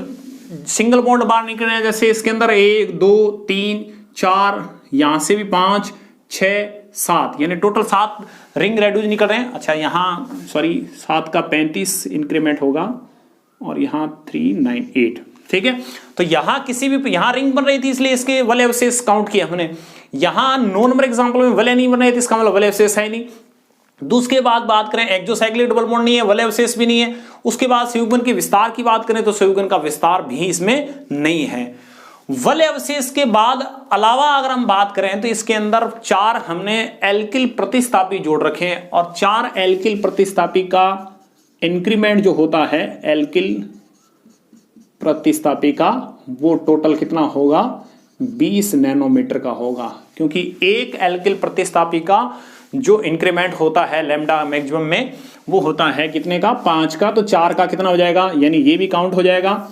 सिंगल बॉन्ड बाहर निकल रहे हैं, जैसे इसके अंदर 1 2 3 4, यहां से भी 5 6 7, यानी टोटल 7 रिंग रेड्यूज निकल रहे हैं। अच्छा यहाँ 7 का 35 इंक्रीमेंट होगा और यहाँ 3 9 8, ठीक है। तो यहाँ किसी भी, यहाँ रिंग बन रही थी इसलिए इसके वलय अवशेष काउंट किए हमने। यहाँ 9 नंबर एग्जांपल में वलय नहीं बन रहे थे, इसका मतलब वलय अवशेष है नहीं। दूसरे बाद बात करें एक्सोसाइक्लिक डबल बॉन्ड नहीं है, वलय अवशेष भी नहीं है। उसके बाद संयुग्मन के विस्तार की बात करें तो संयुग्मन का विस्तार भी इसमें नहीं है। वलय अवशेष के बाद अलावा अगर हम बात करें तो इसके अंदर 4 हमने एल्किल प्रतिस्थापी जोड़ रखे हैं, और 4 एल्किल प्रतिस्थापी का इंक्रीमेंट जो होता है एल्किल प्रतिस्थापी का, वो टोटल कितना होगा 20 नैनोमीटर का होगा, क्योंकि एक एल्किल प्रतिस्थापी का जो इंक्रीमेंट होता है लैम्डा मैक्सिमम में वो होता है कितने का, 5 का। तो 4 का कितना हो जाएगा, यानी ये भी काउंट हो जाएगा।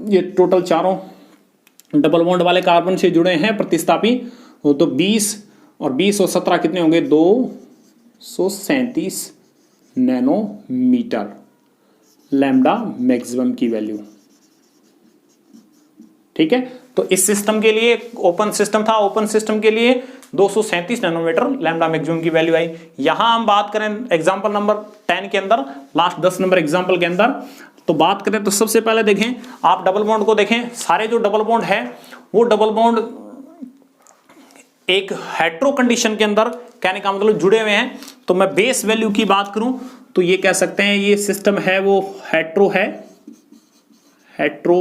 ये टोटल चारों डबल बॉन्ड वाले कार्बन से जुड़े हैं प्रतिस्थापी, तो 20 और 20 और 17 कितने होंगे, 237 नैनोमीटर लैम्डा मैक्सिमम की वैल्यू, ठीक है। तो इस सिस्टम के लिए ओपन सिस्टम था, ओपन सिस्टम के लिए 237 नैनोमीटर लैम्डा मैक्सिमम की वैल्यू आई। यहां हम बात करें एग्जांपल नंबर 10 के अंदर, लास्ट 10 नंबर एग्जांपल के अंदर तो बात करें तो सबसे पहले देखें आप डबल बॉन्ड को देखें। सारे जो डबल बॉन्ड है वो डबल बॉन्ड एक हेट्रो कंडीशन के अंदर, कहने का मतलब जुड़े हुए हैं। तो मैं बेस वैल्यू की बात करूं तो ये कह सकते हैं ये सिस्टम है वो हेट्रो है, हेट्रो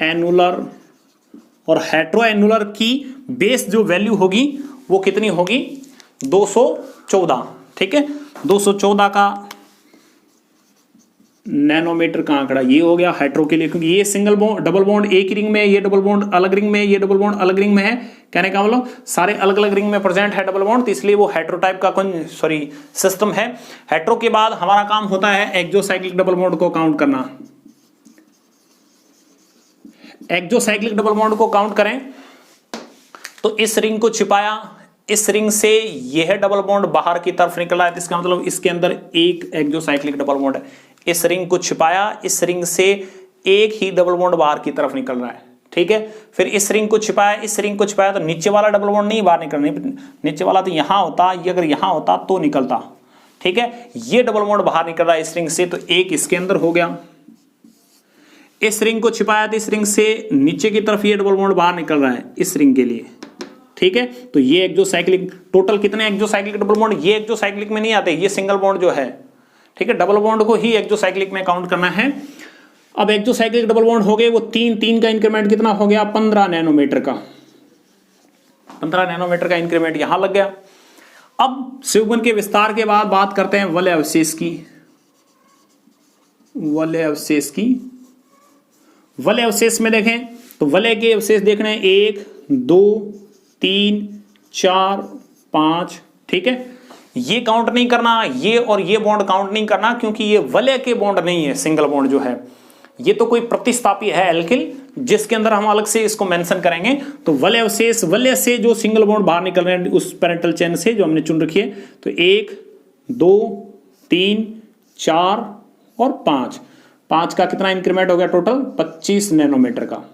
एनुलर, और हेट्रो एनुलर की बेस जो वैल्यू होगी वो कितनी होगी 214, ठीक है। 214 का नैनोमीटर का आंकड़ा ये हो गया हेट्रो के लिए, क्योंकि ये सिंगल बॉन्ड डबल बॉन्ड एक रिंग में, ये डबल बॉन्ड अलग रिंग में, ये डबल बॉन्ड अलग रिंग में है, कहने का मतलब सारे अलग अलग रिंग में प्रेजेंट है डबल बॉन्ड, तो इसलिए वो हेट्रो टाइप का सिस्टम है। हेट्रो के बाद हमारा काम होता है एक्सोसाइक्लिक डबल बॉन्ड को काउंट करना। एक्सोसाइक्लिक डबल बॉन्ड को काउंट करें तो इस रिंग को छिपाया, इस रिंग से यह डबल बॉन्ड बाहर की तरफ निकला है, तो इसका मतलब इसके अंदर एक एक्सोसाइक्लिक डबल बॉन्ड है। इस रिंग को छिपाया, इस रिंग से एक ही डबल बॉन्ड बाहर की तरफ निकल रहा है, ठीक है। फिर इस रिंग को छिपाया, इस रिंग को छिपाया, तो नीचे वाला डबल बॉन्ड नहीं बाहर निकलना, नीचे वाला तो यहां होता, ये अगर यहां होता तो निकलता, ठीक है। ये डबल बॉन्ड बाहर निकल रहा है इस रिंग से, तो एक इसके अंदर हो गया। इस रिंग को छिपाया तो इस रिंग से नीचे की तरफ ये डबल बॉन्ड बाहर निकल रहा है इस रिंग के लिए, ठीक है। तो ये एक्सोसाइक्लिक, टोटल कितने एक्सोसाइक्लिक डबल बॉन्ड, ये एक्सोसाइक्लिक में नहीं आते, ये सिंगल बॉन्ड जो है, ठीक है। डबल बॉन्ड को ही एक्सोसाइक्लिक में काउंट करना है। अब एक्सोसाइक्लिक डबल बॉन्ड हो गए वो तीन का इंक्रीमेंट कितना हो गया, 15 नैनोमीटर का, 15 नैनोमीटर का इंक्रीमेंट यहां लग गया। अब सिग्मन के विस्तार के बाद बात करते हैं वलय अवशेष की। वलय अवशेष की, वलय अवशेष में देखें तो वलय के अवशेष देखने 1 2 3 4 5, ठीक है। ये काउंट नहीं करना, ये और ये बॉन्ड काउंट नहीं करना, क्योंकि ये वलय के बॉन्ड नहीं है। सिंगल बॉन्ड जो है ये तो कोई प्रतिस्थापी है एल्किल, जिसके अंदर हम अलग से इसको मेंशन करेंगे। तो वलय अवशेष, वलय से जो सिंगल बॉन्ड बाहर निकल रहे हैं उस पेरेंटल चेन से जो हमने चुन रखी है, तो 1 2 3 4 और 5 का कितना इंक्रीमेंट हो गया टोटल, 25 नैनोमीटर का।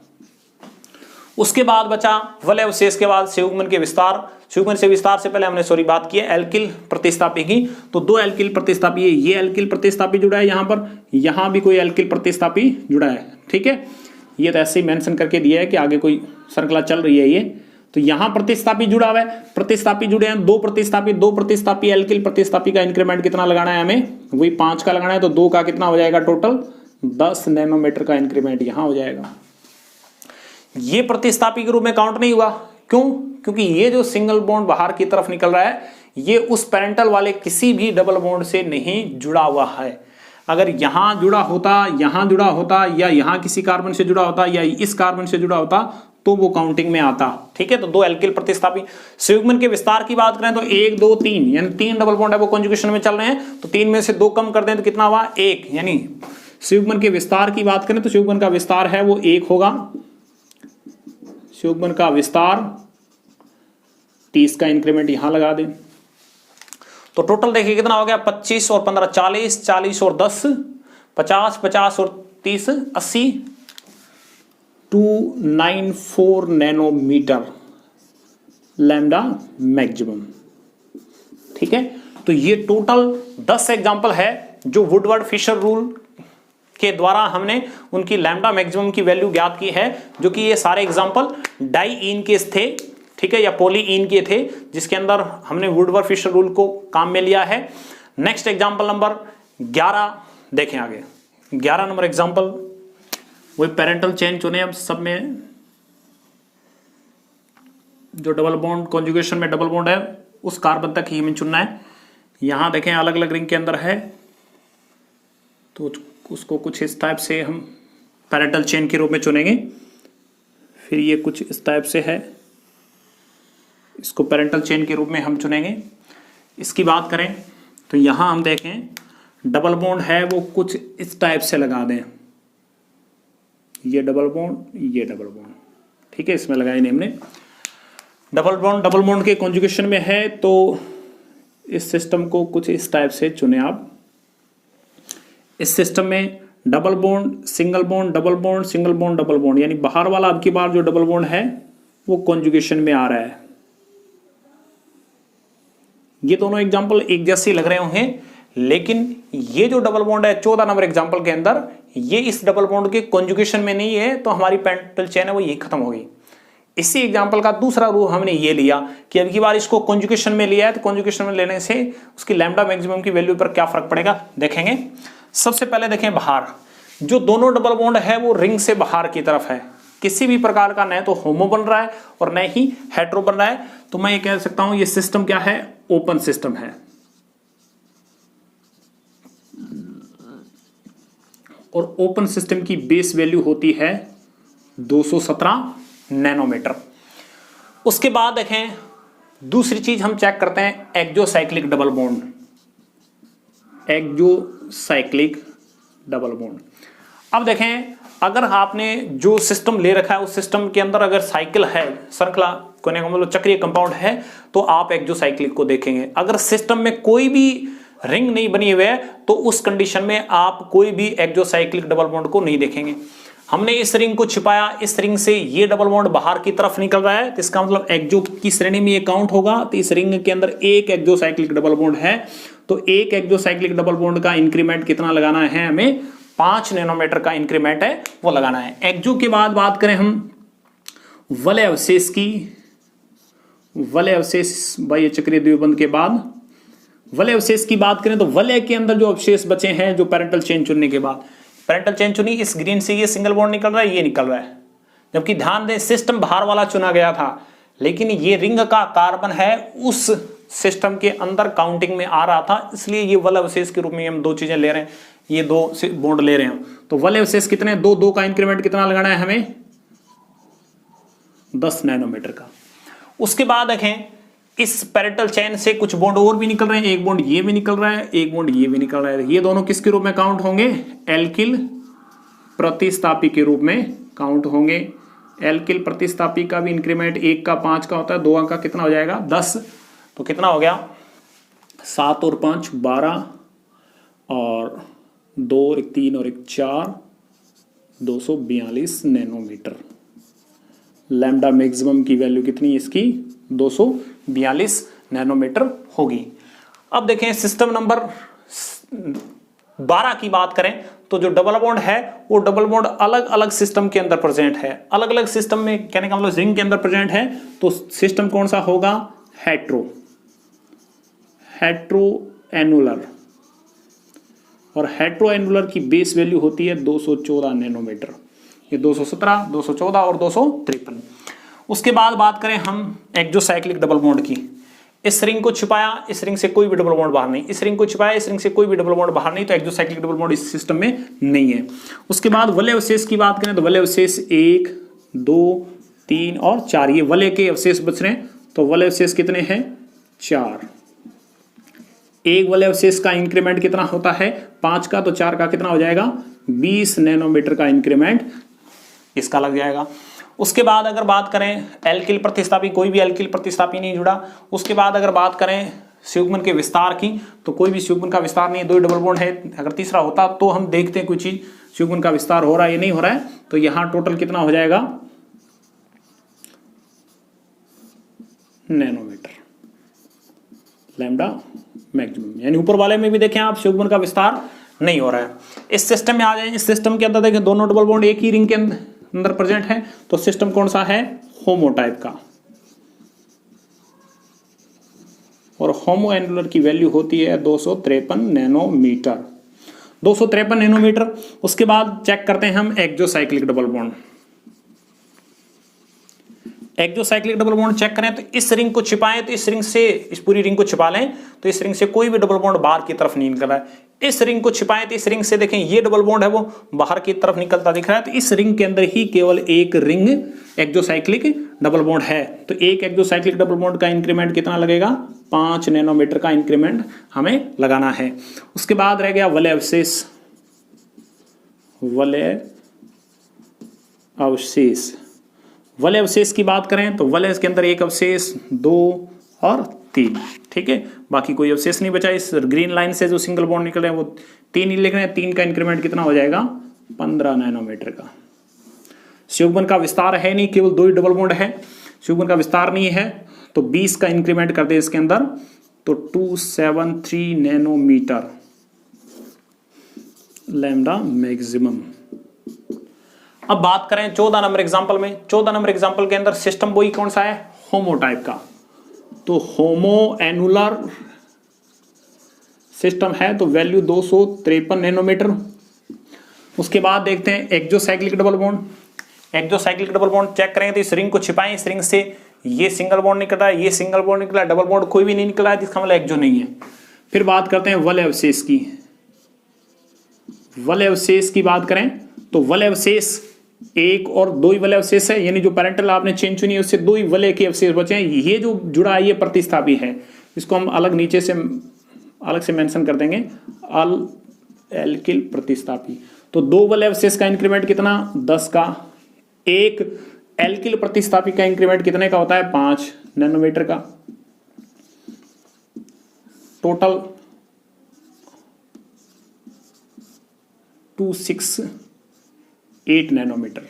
उसके बाद बचा वलय अवशेष के बाद संयुग्मन के विस्तार। संयुग्मन से विस्तार से पहले हमने बात की है एल्किल प्रतिस्थापी की। तो दो एल्किल प्रतिस्थापी है, ये एल्किल प्रतिस्थापी जुड़ा है यहां पर, यहां भी कोई एल्किल प्रतिस्थापी जुड़ा है, ठीक है। ये तो ऐसे ही मेंशन करके दिया है कि आगे कोई श्रृंखला चल रही है ये। तो यहां प्रतिस्थापी जुड़ा हुआ है, प्रतिस्थापी जुड़े हैं, दो प्रतिस्थापी एल्किल प्रतिस्थापी का इंक्रीमेंट कितना लगाना है हमें, वही 5 का लगाना है। तो 2 का कितना हो जाएगा टोटल, 10 नैनोमीटर का इंक्रीमेंट यहां हो जाएगा। ये प्रतिस्थापी के रूप में काउंट नहीं हुआ, क्यों, क्योंकि ये जो सिंगल बॉन्ड बाहर की तरफ निकल रहा है ये उस पेरेंटल वाले किसी भी डबल बॉन्ड से नहीं जुड़ा हुआ है। अगर यहां जुड़ा होता, यहां जुड़ा होता, या यहां किसी कार्बन से जुड़ा होता, या इस कार्बन से जुड़ा होता, तो वो काउंटिंग में आता, ठीक है। तो दो एल्किल प्रतिस्थापी। संयुग्मन के विस्तार की बात करें तो 1 2 3 यानी 3 डबल बॉन्ड है वो कॉन्जुगेशन में चल रहे हैं। तो 3 में से 2 कम कर दें तो कितना हुआ, 1। यानी संयुग्मन के विस्तार की बात करें तो संयुग्मन का विस्तार है वो 1 होगा। संयुग्मन का विस्तार 30 का इंक्रीमेंट यहां लगा दें, तो टोटल देखिए कितना हो गया, 25 और 15 40, 40 और 10 50, 50 और 30 80, 294 नैनोमीटर लैम्डा मैक्सिमम, ठीक है। तो ये टोटल 10 एग्जांपल है जो वुडवर्ड फिशर रूल के द्वारा हमने उनकी लैम्डा मैक्सिमम की वैल्यू ज्ञात की है, जो कि ये सारे एग्जांपल डाई इन के थे, ठीक है, या पॉली इन के थे, जिसके अंदर हमने वुडवर्ड फिशर रूल को काम में लिया है। नेक्स्ट एग्जांपल नंबर 11 देखें आगे। 11 नंबर एग्जांपल, वही पेरेंटल चेन चुने अब सब में जो डबल बॉन्ड कॉन्जुगेशन में डबल बॉन्ड है उस कार्बन तक ही हमें चुनना है। यहां देखें अलग अलग रिंग के अंदर है, तो उसको कुछ इस टाइप से हम पेरेंटल चेन के रूप में चुनेंगे। फिर ये कुछ इस टाइप से है, इसको पेरेंटल चेन के रूप में हम चुनेंगे। इसकी बात करें तो यहां हम देखें डबल बॉन्ड है वो कुछ इस टाइप से लगा दें, ये डबल बॉन्ड, ये डबल बॉन्ड, ठीक है, इसमें लगाए नहीं हमने। डबल बॉन्ड के कॉन्जुगेशन में है तो इस सिस्टम को कुछ इस टाइप से चुने आप। इस सिस्टम में double bond, single bond, double bond, single bond, double bond, यानी बाहर वाला अब की बार जो डबल बॉन्ड है वो कॉन्जुगेशन में आ रहा है। ये दोनों एग्जांपल एक जैसे लग रहे होंगे, लेकिन ये जो डबल बॉन्ड है 14 नंबर एग्जांपल के अंदर, ये इस डबल बॉन्ड के कॉन्जुगेशन में नहीं है, तो हमारी पेरेंटल चेन है वो ये खत्म होगी। इसी एग्जांपल का दूसरा रूप हमने ये लिया कि अब की बार इसको कॉन्जुगेशन में लिया है, तो कॉन्जुगेशन में लेने से उसकी लैम्डा मैक्सिमम की वैल्यू पर क्या फर्क पड़ेगा देखेंगे। सबसे पहले देखें बाहर, जो दोनों डबल बॉन्ड है वो रिंग से बाहर की तरफ है, किसी भी प्रकार का न तो होमो बन रहा है और न ही हेट्रो बन रहा है, तो मैं ये कह सकता हूं ये सिस्टम क्या है, ओपन सिस्टम है। और ओपन सिस्टम की बेस वैल्यू होती है 217 नैनोमीटर। उसके बाद देखें दूसरी चीज हम चेक करते हैं exocyclic double bond. Exocyclic double bond, अब देखें अगर आपने जो सिस्टम ले रखा है उस सिस्टम के अंदर अगर साइकिल है, श्रृंखला कोने का मतलब चक्रीय कंपाउंड है, तो आप एक्सोसाइक्लिक को देखेंगे। अगर सिस्टम में कोई भी रिंग नहीं बनी हुई है तो उस कंडीशन में आप कोई भी एक्सोसाइक्लिक डबल बॉन्ड को नहीं देखेंगे। हमने इस रिंग को छिपाया, इस रिंग से ये डबल बॉन्ड बाहर की तरफ निकल रहा है, तो इसका मतलब एक्जो की श्रेणी में ये काउंट होगा। तो इस रिंग के अंदर एक एक्जोसाइक्लिक डबल बॉन्ड है, तो एक एक्जोसाइक्लिक डबल बॉन्ड का इंक्रीमेंट कितना लगाना है हमें, 5 नैनोमीटर का इंक्रीमेंट है वो लगाना है। एक्जो के बाद बात करें हम वलय अवशेष की, वलय अवशेष बाह्य चक्रीय द्विबंध के बाद वलय अवशेष की बात करें तो वलय के अंदर जो अवशेष बचे हैं, जो पैरेंटल चेन चुनने के बाद, पैरेंटल चेन चुनी, इस ग्रीन से ये सिंगल बॉन्ड निकल रहा है, ये निकल रहा है। जबकि ध्यान दें सिस्टम बाहर वाला चुना गया था, लेकिन ये रिंग का कार्बन है उस सिस्टम के अंदर काउंटिंग में आ रहा था, इसलिए ये वलय अवशेष के रूप में हम दो चीजें ले रहे हैं, ये दो बॉन्ड ले रहे हैं। तो वलय अवशेष कितने, दो, दो का इंक्रीमेंट कितना लगाना है हमें, 10 नैनोमीटर का। उसके बाद देखें इस पैरेंटल चेन से कुछ बॉन्ड और भी निकल रहे हैं, एक बॉन्ड ये भी निकल रहा है, एक बॉन्ड ये भी निकल रहा है। ये दोनों किसके रूप में काउंट होंगे, एल्किल प्रतिस्थापी के रूप में काउंट होंगे। एल्किल प्रतिस्थापी का भी इंक्रीमेंट 1 का 5 का होता है, 2 का कितना हो जाएगा 10, तो कितना हो गया 7 और 5 12 और 2 और 1 3 और 1 4, 242 नैनोमीटर। लैम्डा मैक्सिमम की वैल्यू कितनी है इसकी, 242 नैनोमीटर होगी। अब देखें सिस्टम नंबर 12 की बात करें तो जो डबल बॉन्ड है वो डबल बॉन्ड अलग अलग सिस्टम के अंदर प्रेजेंट है। अलग अलग सिस्टम में कहने का मतलब रिंग के अंदर प्रेजेंट है, तो सिस्टम कौन सा होगा, हेट्रो एनुलर। और हेट्रो एनुलर की बेस वैल्यू होती है 214 नैनोमीटर, ये 217, 214 और 253। उसके बाद बात करें हम एक्जोसाइक्लिक डबल बॉन्ड की, इस रिंग को छिपाया, इस रिंग से कोई भी डबल बॉन्ड बाहर नहीं, इस रिंग को छिपाया, इस रिंग से कोई भी डबल बॉन्ड बाहर नहीं, तो एक्जोसाइक्लिक डबल बॉन्ड इस सिस्टम में नहीं है। उसके बाद वलय अवशेष की बात करें तो वलय अवशेष 1 2 3 और 4, ये वलय के अवशेष बच रहे हैं, तो वलय अवशेष कितने हैं 4। एक वलय अवशेष का इंक्रीमेंट कितना होता है 5 का, तो 4 का कितना हो जाएगा 20 नैनोमीटर का इंक्रीमेंट इसका लग जाएगा। उसके बाद अगर बात करें एल्किल प्रतिस्थापी, कोई भी एल्किल प्रतिस्थापी नहीं जुड़ा। उसके बाद अगर बात करें युग्मन के विस्तार की, तो कोई भी युग्मन का विस्तार नहीं है, 2 डबल बॉन्ड है, अगर तीसरा होता तो हम देखते हैं कोई चीज युग्मन का विस्तार हो रहा है या नहीं हो रहा है। तो यहां टोटल कितना हो जाएगा नैनोमीटर, लैम्डा मैक्सिमम, यानी ऊपर वाले में भी देखें आप युग्मन का विस्तार नहीं हो रहा है। इस सिस्टम में आ जाए, इस सिस्टम के अंदर देखें दोनों डबल बॉन्ड एक ही रिंग के अंदर प्रेजेंट है, तो सिस्टम कौन सा है होमो टाइप का, और होमो एनुलर की वैल्यू होती है 253 नैनोमीटर, 253 नैनोमीटर। उसके बाद चेक करते हैं हम exocyclic double bond. Exocyclic double bond check करें तो इस रिंग को छिपाएं, तो इस रिंग से इस पूरी रिंग को छिपा लें, तो इस रिंग से कोई भी डबल बॉन्ड बाहर की तरफ नहीं निकल रहा है। इस रिंग को छिपाएं तो इस रिंग से देखें ये डबल बॉन्ड है वो बाहर की तरफ निकलता दिख रहा है, तो इस रिंग के अंदर ही केवल एक रिंग एक्जोसाइक्लिक डबल बॉन्ड है। तो एक एक्जोसाइक्लिक डबल बॉन्ड का इंक्रीमेंट कितना लगेगा 5 नैनोमीटर का इंक्रीमेंट हमें लगाना है। उसके बाद रह गया वलय अवशेष, वलय अवशेष। वलय अवशेष की बात करें तो वलय के अंदर एक अवशेष 2 और 3, ठीक है, बाकी कोई अवशेष नहीं बचा। इस ग्रीन लाइन से जो सिंगल बॉन्ड निकल रहे हैं वो 3 ही लिख रहे हैं, 3 का इंक्रीमेंट कितना हो जाएगा 15 नैनोमीटर का। युग्मन का विस्तार है नहीं, केवल 2 ही डबल बॉन्ड है, युग्मन का विस्तार नहीं है, तो 20 का इंक्रीमेंट कर दे इसके अंदर, तो 273 नैनोमीटर लैम्डा मैक्सिमम। अब बात करें 14 नंबर एग्जांपल में, 14 नंबर एग्जांपल के अंदर सिस्टम वही कौन सा है होमो टाइप का, तो होमो एनुलर सिस्टम है, तो वैल्यू 253 नैनोमीटर। उसके बाद देखते हैं exocyclic double bond. Exocyclic double bond check करेंगे तो इस रिंग को छिपाएं, इस रिंग से ये सिंगल बॉन्ड निकल रहा है, ये सिंगल बॉन्ड निकला है, डबल बॉन्ड कोई भी नहीं निकला है, जिसका मतलब एक्जो नहीं है। फिर बात करते हैं वलय अवशेष की। वलय अवशेष की बात करें तो वलय अवशेष 1 और 2 ही वलय अवशेष है, यानी जो पैरेंटल आपने चेन चुनी है उससे 2 ही वलय के अवशेष बचे हैं। ये जो जुड़ा है ये प्रतिस्थापी है, इसको हम अलग नीचे से अलग से मेंशन कर देंगे, अल एल्किल प्रतिस्थापी। तो 2 वलय अवशेष का इंक्रीमेंट कितना 10 का, एक एल्किल प्रतिस्थापी का इंक्रीमेंट कितने का होता है 5 नैनोमीटर का। Total 26 8 nanometre.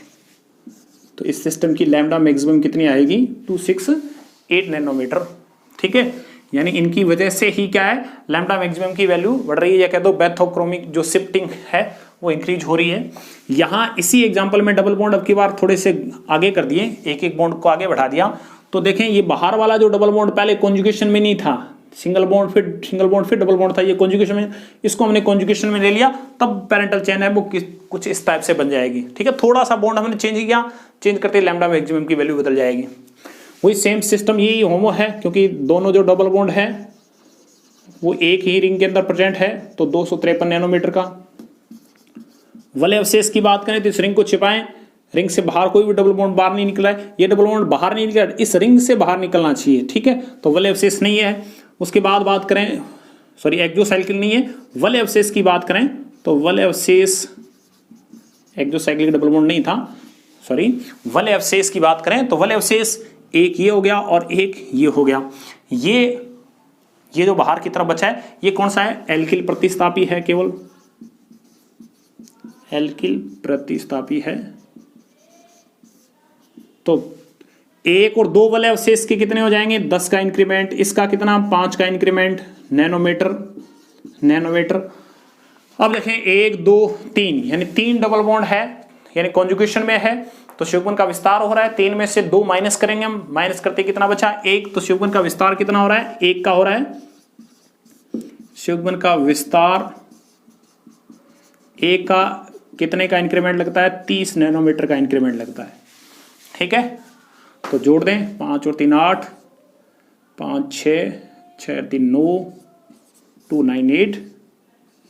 तो इस सिस्टम की लैम्डा मैक्सिमम कितनी आएगी 268 नैनोमीटर। ठीक है, यानी इनकी वजह से ही क्या है लैम्डा मैक्सिमम की वैल्यू बढ़ रही है, या कह दो बैथोक्रोमिक जो शिफ्टिंग है वो इंक्रीज हो रही है। यहाँ इसी एग्जांपल में डबल बॉन्ड अब की बार थोड़े से आगे कर दिए, एक एक बॉन्ड को आगे बढ़ा दिया। तो देखें ये बाहर वाला जो डबल बॉन्ड पहले कॉन्जुगेशन में नहीं था, सिंगल बॉन्ड फिर डबल बॉन्ड था, ये कॉन्जुगेशन में, इसको हमने कॉन्जुगेशन में ले लिया, तब पैरेंटल चेन है वो कुछ इस टाइप से बन जाएगी। ठीक है, थोड़ा सा बॉन्ड हमने चेंज किया, चेंज करते लैम्डा मैक्सिमम की वैल्यू बदल जाएगी। वही सेम सिस्टम यही होमो है, क्योंकि दोनों जो डबल बॉन्ड है वो एक ही रिंग के अंदर प्रेजेंट है, तो 253 नैनोमीटर का। वलय अवशेष की बात करें तो इस रिंग को छिपाएं, रिंग से बाहर कोई भी डबल बॉन्ड बाहर नहीं निकला है, ये डबल बॉन्ड बाहर नहीं निकला, इस रिंग से बाहर निकलना चाहिए। ठीक है, तो वलय अवशेष नहीं है। उसके बाद बात करें, सॉरी एक्सोसाइक्लिक नहीं है, वलय अवशेष की बात करें तो वलय अवशेष, एक्सोसाइक्लिक डबल बॉन्ड नहीं था, सॉरी, वलय अवशेष की बात करें तो वलय अवशेष एक ये हो गया और एक ये हो गया। ये जो बाहर की तरफ बचा है ये कौन सा है, एल्किल प्रतिस्थापी है, केवल एल्किल प्रतिस्थापी है। तो एक और दो वलय अवशेष के कितने हो जाएंगे 10 का इंक्रीमेंट, इसका कितना 5 का इंक्रीमेंट, नैनोमीटर। अब देखें 1 2 3 यानी 3 डबल बॉन्ड है, यानी कॉन्जुगेशन में है, तो शुभन का विस्तार हो रहा है। 3 में से 2 माइनस करेंगे हम, माइनस करते कितना बचा 1, तो शुभन का विस्तार कितना हो रहा है 1 का हो रहा है। शुभन का विस्तार 1 का कितने का इंक्रीमेंट लगता है 30 नैनोमीटर का इंक्रीमेंट लगता है। ठीक है, तो जोड़ दें 5 और 3 8, 5 6, 6 3 9, 298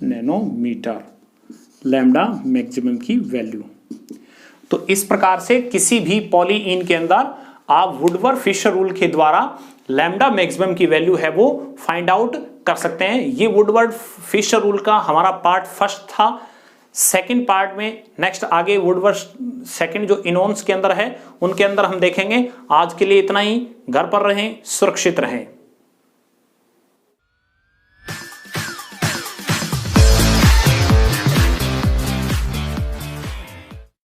नैनोमीटर लैम्डा मैक्सिमम की वैल्यू। तो इस प्रकार से किसी भी पॉलीइन के अंदर आप वुडवर्ड फिशर रूल के द्वारा लैम्डा मैक्सिमम की वैल्यू है वो फाइंड आउट कर सकते हैं। ये वुडवर्ड फिशर रूल का हमारा पार्ट फर्स्ट था। सेकंड पार्ट में नेक्स्ट आगे वुडवर्ड सेकंड जो इनोन्स के अंदर है उनके अंदर हम देखेंगे। आज के लिए इतना ही, घर पर रहें, सुरक्षित रहें।